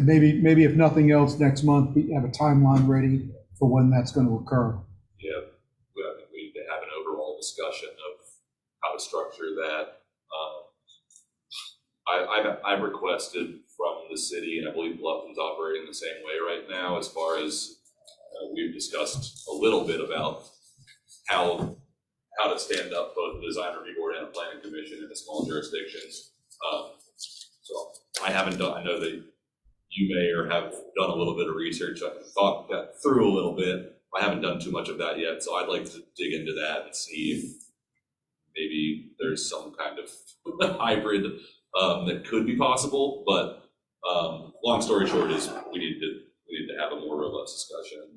maybe if nothing else, next month, we have a timeline ready for when that's going to occur. Yeah, I think we need to have an overall discussion of how to structure that. I've requested from the city, and I believe Bluffton's operating the same way right now, as far as we've discussed a little bit about how to stand up both the design review board and the planning commission in the small jurisdictions. So I haven't done, I know that you may or have done a little bit of research. I thought that through a little bit. I haven't done too much of that yet, so I'd like to dig into that and see if maybe there's some kind of hybrid that could be possible. But long story short is we need to have a more robust discussion.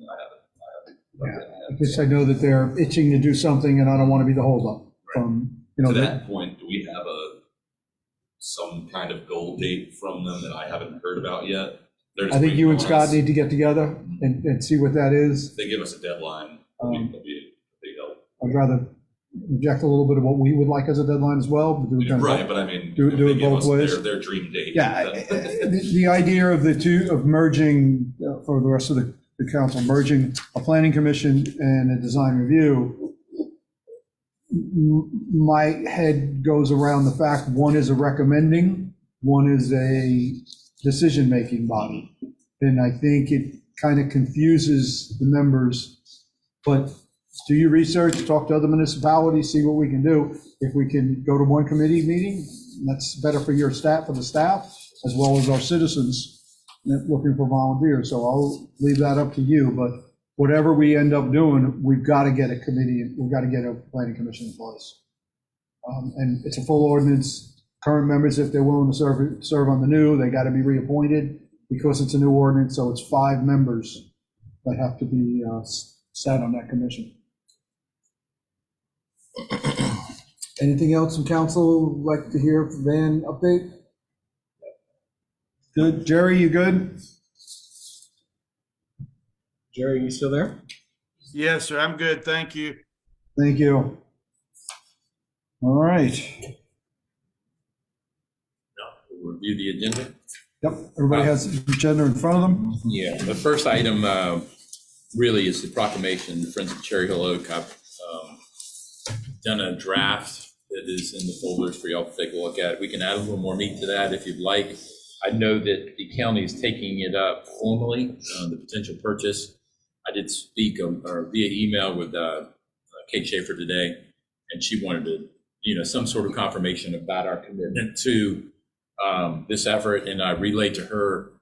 I guess I know that they're itching to do something, and I don't want to be the holdup. To that point, do we have some kind of goal date from them that I haven't heard about yet? I think you and Scott need to get together and see what that is. If they give us a deadline, that'd be a big help. I'd rather inject a little bit of what we would like as a deadline as well. But Right, but I mean, do if it they give both us ways. their dream date. Yeah, the idea of of merging for the rest of the council, merging a planning commission and a design review, my head goes around the fact one is a recommending one is a decision-making body. And I think it kind of confuses the members. But do your research, talk to other municipalities, see what we can do. If we can go to one committee meeting, that's better for your staff, for the staff, as well as our citizens looking for volunteers. So I'll leave that up to you, but whatever we end up doing, we've got to get a committee, we've got to get a planning commission in place. And it's a full ordinance. Current members, if they're willing to serve on the new, they got to be reappointed because it's a new ordinance. So it's 5 members that have to be sat on that commission. Anything else from council like to hear from Van update? Good. Jerry, you good? Jerry, you still there? Yes, sir. I'm good. Thank you. Thank you. All right. We'll review the agenda. Yep, everybody has the agenda in front of them. Yeah, the first item really is the proclamation, the Friends of Cherry Hill Oak. I've done a draft that is in the folders for y'all to take a look at. We can add a little more meat to that if you'd like. I know that the county is taking it up formally, the potential purchase. I did speak or via email with Kate Schaefer today, and she wanted to, some sort of confirmation about our commitment to this effort. And I relayed to her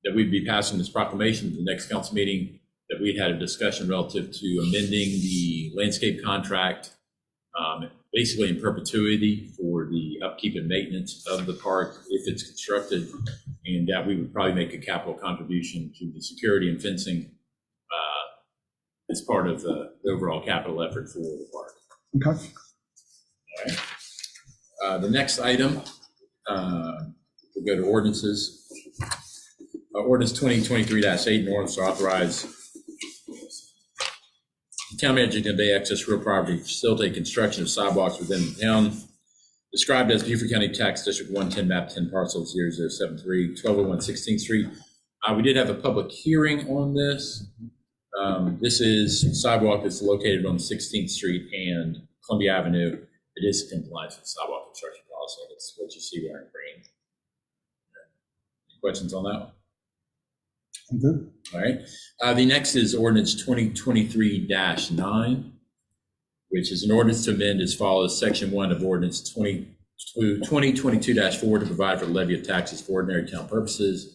that we'd be passing this proclamation at the next council meeting, that we'd had a discussion relative to amending the landscape contract, basically in perpetuity for the upkeep and maintenance of the park if it's constructed, and that we would probably make a capital contribution to the security and fencing as part of the overall capital effort for the park. Okay. All right. The next item, we'll go to ordinances. Ordinance 2023-8, an ordinance to authorize the town manager to convey excess real property to facilitate construction of sidewalks within the town, described as Beaufort County Tax District 110, map 10, parcel 0073, 1201 16th Street. We did have a public hearing on this. This is sidewalk that's located on 16th Street and Columbia Avenue. It is in compliance with sidewalk construction policy. That's what you see there in green. Any questions on that one? I'm good. All right. The next is ordinance 2023-9, which is an ordinance to amend as follows: Section 1 of ordinance 2022-4 to provide for the levy of taxes for ordinary town purposes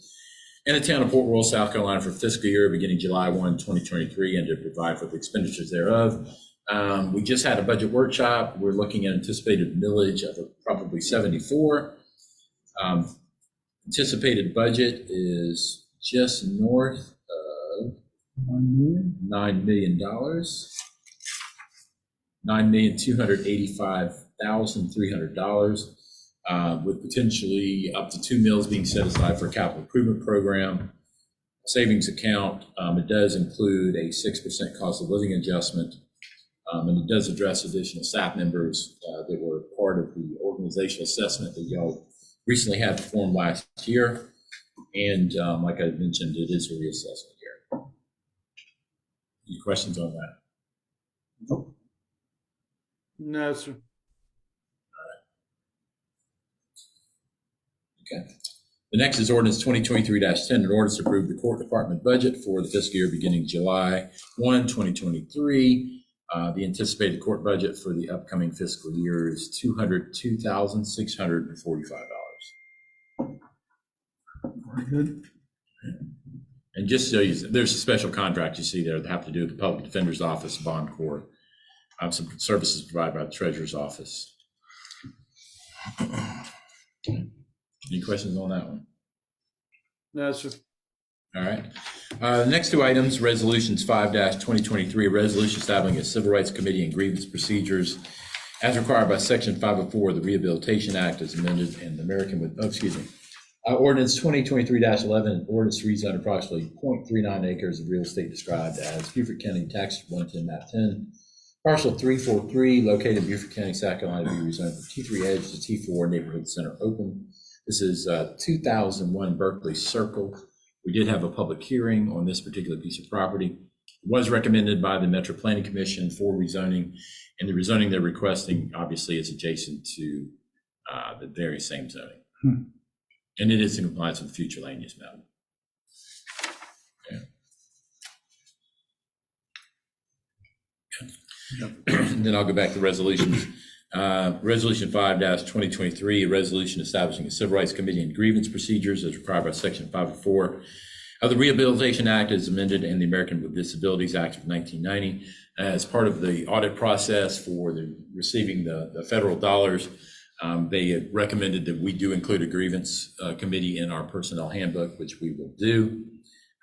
in the town of Port Royal, South Carolina for fiscal year beginning July 1, 2023, and to provide for the expenditures thereof. We just had a budget workshop. We're looking at anticipated millage of probably 74. Anticipated budget is just north of $9 million, $9,285,300, with potentially up to 2 mills being set aside for a capital improvement program. Savings account, it does include a 6% cost of living adjustment, and it does address additional staff members that were part of the organizational assessment that y'all recently had performed last year. And like I mentioned, it is a reassessment here. Any questions on that? Nope. No, sir. Okay. The next is ordinance 2023-10, an ordinance to approve the court department budget for the fiscal year beginning July 1, 2023. The anticipated court budget for the upcoming fiscal year is $202,645. Very good. And just so you, there's a special contract you see there that have to do with the Public Defender's Office, Bond Corps, some services provided by the Treasurer's Office. Any questions on that one? No, sir. All right. The next 2 items, resolutions 5-2023, a resolution establishing a civil rights committee and grievance procedures as required by section 504 of the Rehabilitation Act as amended, and the ordinance 2023-11, ordinance to rezone approximately 0.39 acres of real estate described as Beaufort County Tax 110, map 10, parcel 343, located in Beaufort County, South Carolina, to be rezoned from T3 Edge to T4 Neighborhood Center Open. This is 2001 Berkeley Circle. We did have a public hearing on this particular piece of property. It was recommended by the Metro Planning Commission for rezoning, and the rezoning they're requesting obviously is adjacent to the very same zoning. And it is in compliance with the future land use map. And then I'll go back to resolutions. Resolution 5-2023, a resolution establishing a civil rights committee and grievance procedures as required by section 504 of the Rehabilitation Act as amended and the American with Disabilities Act of 1990. As part of the audit process for receiving the federal dollars, they had recommended that we do include a grievance committee in our personnel handbook, which we will do.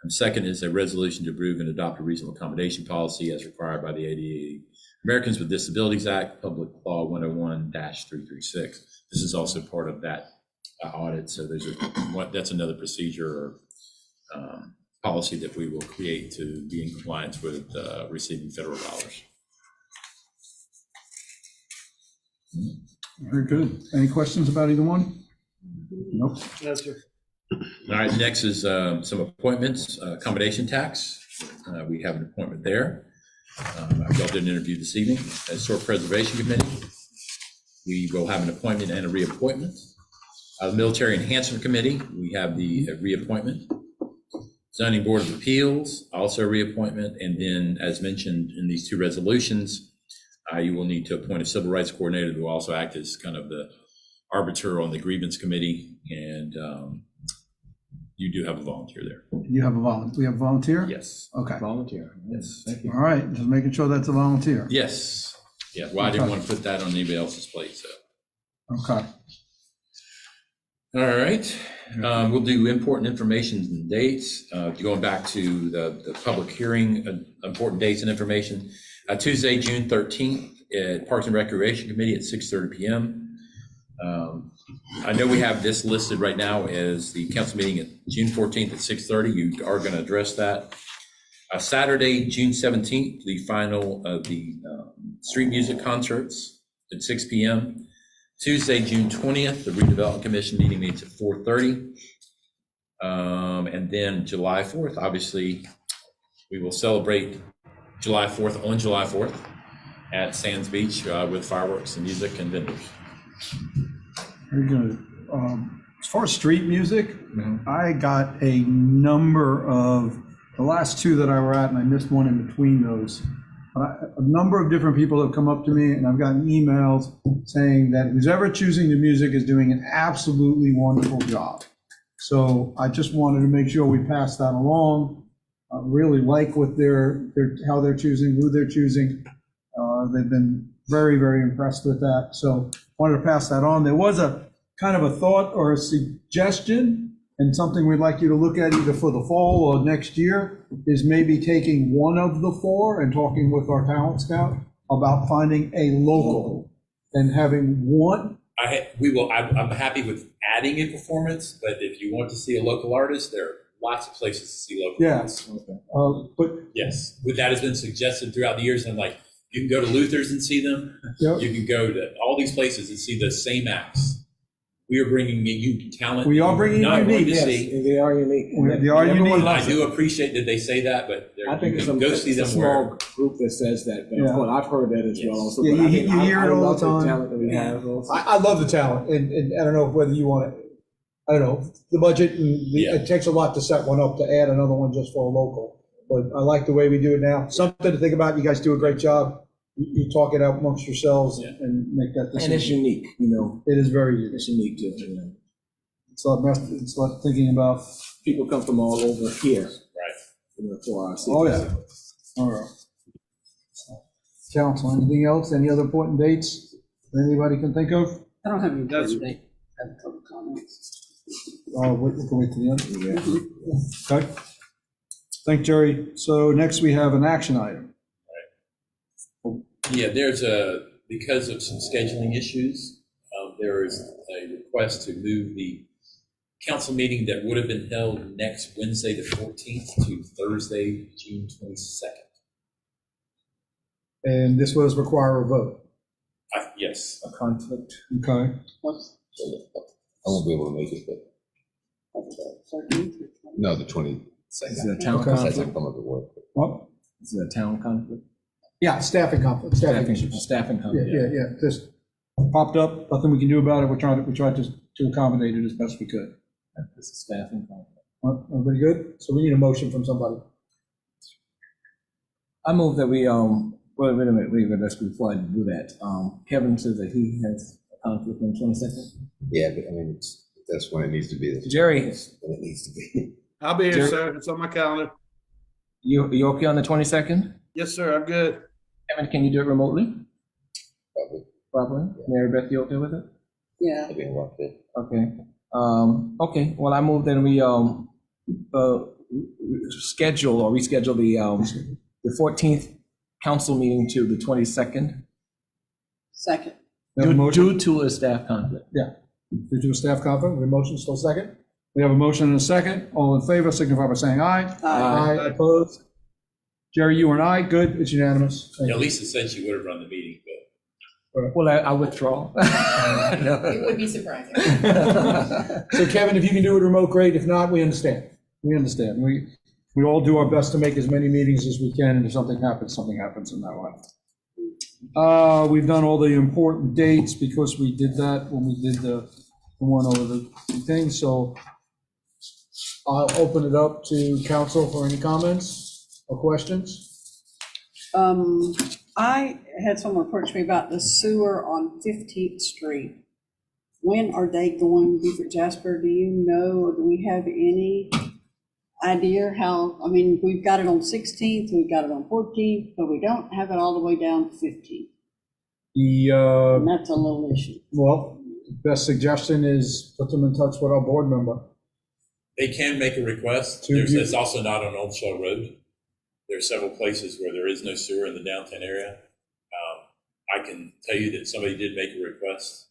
Second is a resolution to approve and adopt a reasonable accommodation policy as required by the ADA Americans with Disabilities Act, Public Law 101-336. This is also part of that audit. So that's another procedure or policy that we will create to be in compliance with receiving federal dollars. Very good. Any questions about either one? Nope. No, sir. All right, next is some appointments, accommodation tax. We have an appointment there. Y'all did an interview this evening. Historic Preservation Committee, we will have an appointment and a reappointment. The Military Enhancement Committee, we have the reappointment. Zoning Board of Appeals, also a reappointment. And then, as mentioned in these two resolutions, you will need to appoint a Civil Rights Coordinator who will also act as kind of the arbiter on the grievance committee. And you do have a volunteer there. You have a volunteer? We have a volunteer? Yes. Okay. Volunteer. Yes, thank you. All right, just making sure that's a volunteer. Yes. Yeah, well, I didn't want to put that on anybody else's plate, so. Okay. All right, we'll do important information and dates. Going back to the public hearing, important dates and information. Tuesday, June 13th, at Parks and Recreation Committee at 6:30 p.m. I know we have this listed right now as the council meeting at June 14th at 6:30. You are going to address that. Saturday, June 17th, the final of the street music concerts at 6 p.m. Tuesday, June 20th, the redevelopment commission meeting meets at 4:30. And then July 4th, obviously, we will celebrate July 4th on July 4th at Sands Beach with fireworks and music and vendors. Very good. As far as street music, I got a number of, the last two that I were at, and I missed one in between those. A number of different people have come up to me, and I've gotten emails saying that who's ever choosing the music is doing an absolutely wonderful job. So I just wanted to make sure we pass that along. I really like what how they're choosing, who they're choosing. They've been very, very impressed with that. So wanted to pass that on. There was a kind of a thought or a suggestion, and something we'd like you to look at either for the fall or next year, is maybe taking one of the four and talking with our talent scout about finding a local and having one. I'm happy with adding a performance, but if you want to see a local artist, there are lots of places to see local artists. But Yes, that has been suggested throughout the years. And like, you can go to Luther's and see them. Yep. You can go to all these places and see the same acts. We are bringing you talent. We are bringing not going unique. to see. They are unique. They are Everyone unique. I loves it. do appreciate that they say that, but I think you it's can go see them a small where. group that says that. But Yeah. well, I've heard that as well. Also, Yeah, but I you think hear I it all love the time. talent that we have. Also. I love the talent, and I don't know whether you want to, I don't know, the budget, and Yeah. it takes a lot to set one up, to add another one just for a local. But I like the way we do it now. Something to think about. You guys do a great job. You talk it out amongst yourselves Yeah. and make that And it's decision. unique, you know. It is very unique. It's unique too. You know. It's like thinking about, People come from all over here. Right. You know, for our city. oh yeah. All right. Council, anything else? Any other important dates that anybody can think of? I don't have any That's- important date. I have a couple comments. We can wait to the end. Okay. Thank Jerry. So next we have an action item. Yeah, because of some scheduling issues, there is a request to move the council meeting that would have been held next Wednesday, the 14th, to Thursday, June 22nd. And this was require a vote. Yes. A conflict. Okay. What's I won't be able to make it, but the 13th? no, the 22nd. Is it a town Okay. That's conflict? not come up at work. What? Is it a town conflict? Yeah, staffing conflict, staffing issues. Staffing Yeah, conflict. yeah, just, Popped up, nothing we can do about it. We tried to accommodate it as best we could. This is staffing. Everybody good? So we need a motion from somebody. I move that we, wait a minute, let's before I do that. Kevin says that he has a conflict on the 22nd. Yeah, but I mean, that's when it needs to be. That's Jerry, when it needs to be. I'll be here, Jerry- sir. It's on my calendar. you okay on the 22nd? Yes, sir, I'm good. Kevin, can you do it remotely? Probably. Probably. Mary Beth, you okay with it? Yeah, I'll be in work there. Okay. Okay, well, I move that we, schedule or reschedule the 14th council meeting to the 22nd second. We have a motion? due to a staff conflict. Due to a staff conference, the motion still second? We have a motion and a second. All in favor, signify by saying aye. Aye. Opposed? Jerry, you and I, good, it's unanimous. Thank Yeah, you. Lisa said she would have run the meeting, but Well, I withdraw. It would be surprising. So Kevin, if you can do it remote, great. If not, we understand. We understand. We all do our best to make as many meetings as we can, and if something happens in that way. We've done all the important dates because we did that when we did the one over the thing, so I'll open it up to council for any comments or questions. I had someone approach me about the sewer on 15th Street. When are they going, Beaufort Jasper, do you know, or do we have any idea how, I mean, we've got it on 16th, we've got it on 14th, but we don't have it all the way down to 15th. And that's a little issue. Well, best suggestion is put them in touch with our board member. they can make a request. It's also not on Old Shell Road. There are several places where there is no sewer in the downtown area. I can tell you that somebody did make a request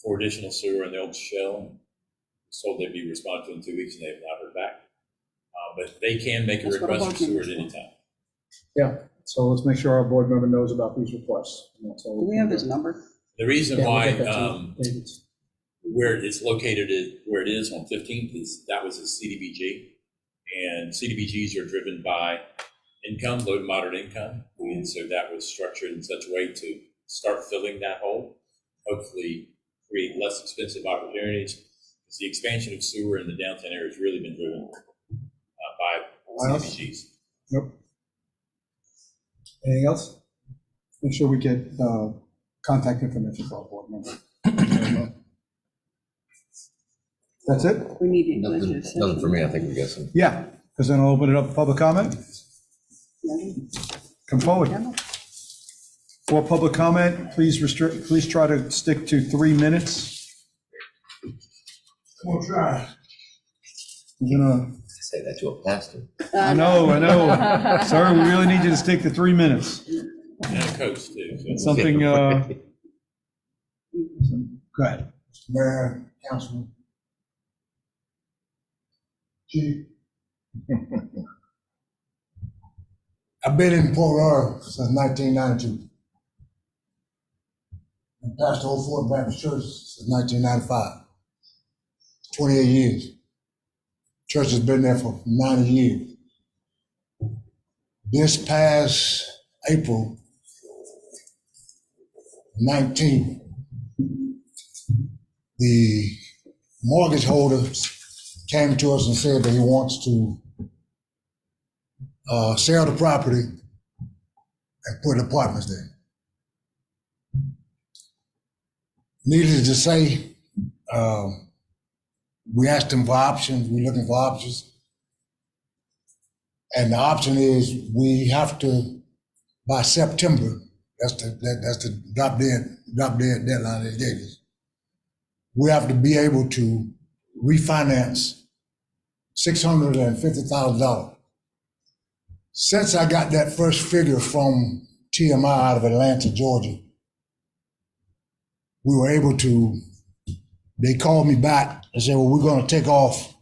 for additional sewer in the Old Shell. Was told they'd be responded to in 2 weeks, and they have not heard back. But they can make a That's what request I'm for sewer at hoping any for. time. Yeah, so let's make sure our board member knows about these requests. And that's all Do we can have do. his number? The reason Yeah, we'll why, get that to you. David's. where it's located, where it is on 15th, is that was a CDBG. And CDBGs are driven by income, low to moderate income. And so that was structured in such a way to start filling that hole, hopefully create less expensive opportunities. Because the expansion of sewer in the downtown area has really been driven by CDBGs. Nope. Anything else? Make sure we get contact information for our board member. That's it? We need to. Nothing for me. I think we got some. Yeah, because then I'll open it up for public comment. Come forward. For public comment, please try to stick to 3 minutes. We'll try. I'm gonna, Say that to a pastor. I know. Sir, we really need you to stick to 3 minutes. And a coach too. So. Something, go ahead. Mayor, Councilman. Chief. I've been in Port Royal since 1992. And pastor Old Fort Baptist Church since 1995. 28 years. Church has been there for 90 years. This past April 19th, the mortgage holder came to us and said that he wants to sell the property and put apartments there. Needless to say, we asked him for options. We're looking for options. And the option is we have to, by September, that's the drop dead deadline they gave us. We have to be able to refinance $650,000. Since I got that first figure from TMI out of Atlanta, Georgia, we were able to, they called me back and said, well, we're gonna take off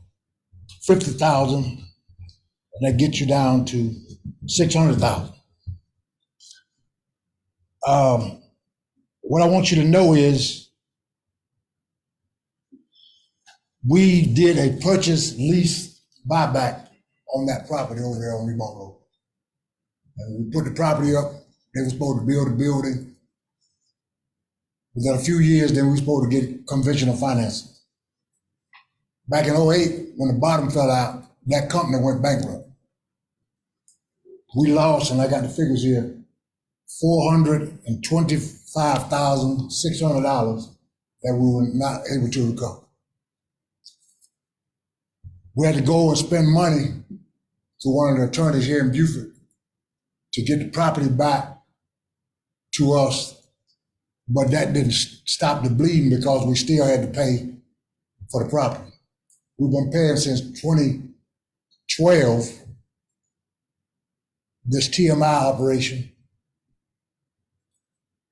$50,000 and that gets you down to $600,000. What I want you to know is we did a purchase lease buyback on that property over there on Remont Road. And we put the property up, they were supposed to build a building. We got a few years, then we were supposed to get conventional financing. back in '08, when the bottom fell out, that company went bankrupt. We lost, and I got the figures here, $425,600 that we were not able to recover. We had to go and spend money to one of the attorneys here in Beaufort to get the property back to us, but that didn't stop the bleeding because we still had to pay for the property. We've been paying since 2012, this TMI operation.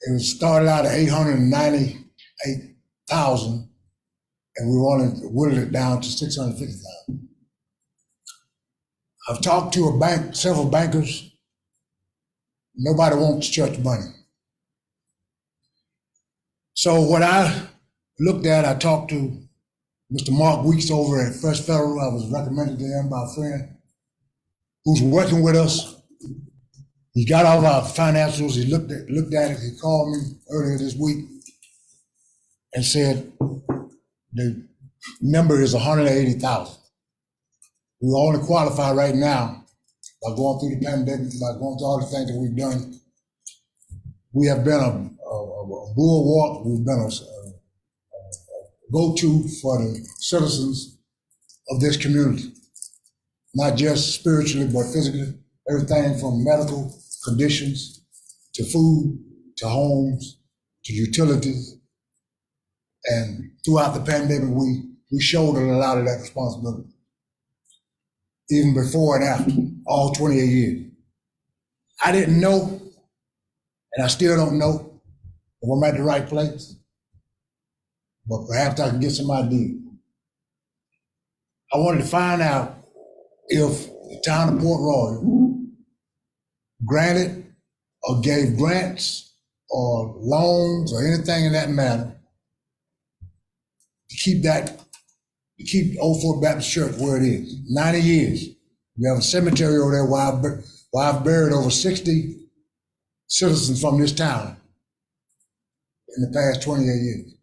It was started out at $898,000, and we wanted to whittle it down to $650,000. I've talked to several bankers. Nobody wants church money. So what I looked at, I talked to Mr. Mark Weeks over at First Federal. I was recommended to him by a friend who's working with us. He got all of our financials. He looked at it. He called me earlier this week and said the number is 180,000. We only qualify right now by going through the pandemic, by going through all the things that we've done. We have been a bulwark. We've been a go-to for the citizens of this community, not just spiritually, but physically. Everything from medical conditions to food, to homes, to utilities. And throughout the pandemic, we shouldered a lot of that responsibility, even before and after, all 28 years. I didn't know, and I still don't know if I'm at the right place, but perhaps I can get some idea. I wanted to find out if the town of Port Royal granted or gave grants or loans or anything in that matter to keep Old Fort Baptist Church where it is. 90 years. We have a cemetery over there where I've buried over 60 citizens from this town in the past 28 years.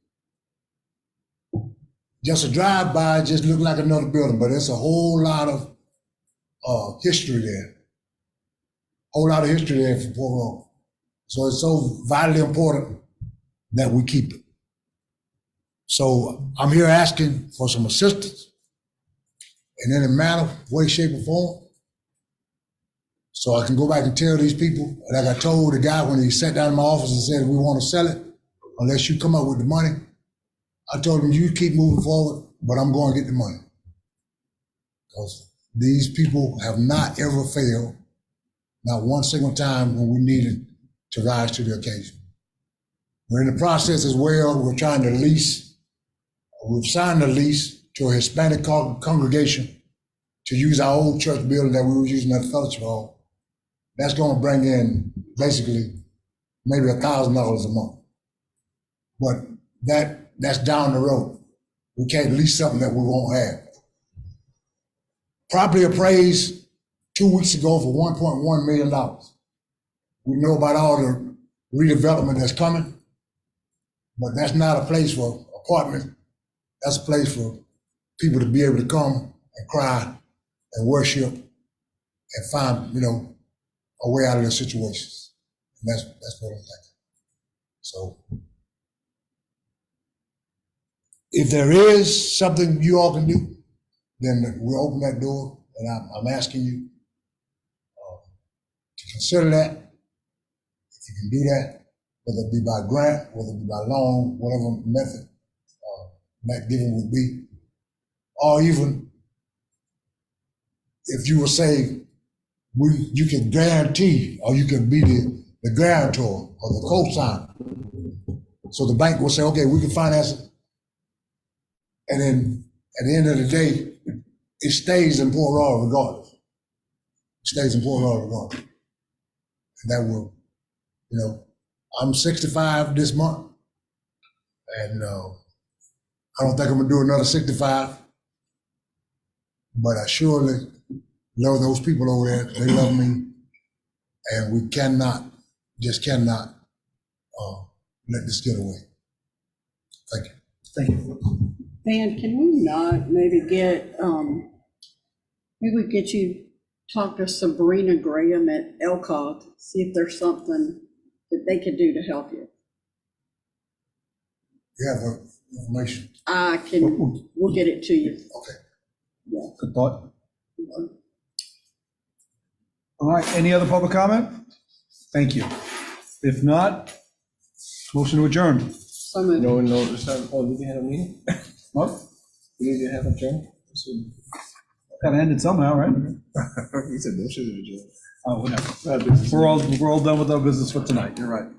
Just a drive-by just looked like another building, but there's a whole lot of history there. Whole lot of history there for Port Royal. So it's so vitally important that we keep it. So I'm here asking for some assistance in any manner, way, shape, or form, so I can go back and tell these people, like I told the guy when he sat down in my office and said, we want to sell it, unless you come up with the money. I told him, you keep moving forward, but I'm going to get the money. Because these people have not ever failed, not one single time when we needed to rise to the occasion. We're in the process as well. We're trying to lease. We've signed a lease to a Hispanic congregation to use our old church building that we were using at the fellowship hall. That's going to bring in basically maybe $1,000 a month. But that's down the road. We can't lease something that we won't have. Property appraised 2 weeks ago for $1.1 million. We know about all the redevelopment that's coming, but that's not a place for apartments. That's a place for people to be able to come and cry and worship and find, a way out of their situations. And that's what I'm thinking. So if there is something you all can do, then we'll open that door, and I'm asking you to consider that. If you can do that, whether it be by grant, whether it be by loan, whatever method that giving would be, or even if you will say you can guarantee, or you can be the guarantor or the co-signer. So the bank will say, okay, we can finance it. And then at the end of the day, it stays in Port Royal regardless. It stays in Port Royal regardless. And that will, I'm 65 this month, and I don't think I'm gonna do another 65, but I surely love those people over there. They love me, and we just cannot let this get away. Thank you. Thank you. Van, can we not maybe get, maybe we get you, talk to Sabrina Graham at Elcott, see if there's something that they could do to help you. You have her information. I can, we'll get it to you. Okay. Good thought. All right, any other public comment? Thank you. If not, motion to adjourn. So moved. No, it's not, oh, did you have a meeting? What? We need to have a adjourn? Gotta end it somehow, right? He said motion to adjourn. Oh, whatever. We're all done with our business for tonight, you're right.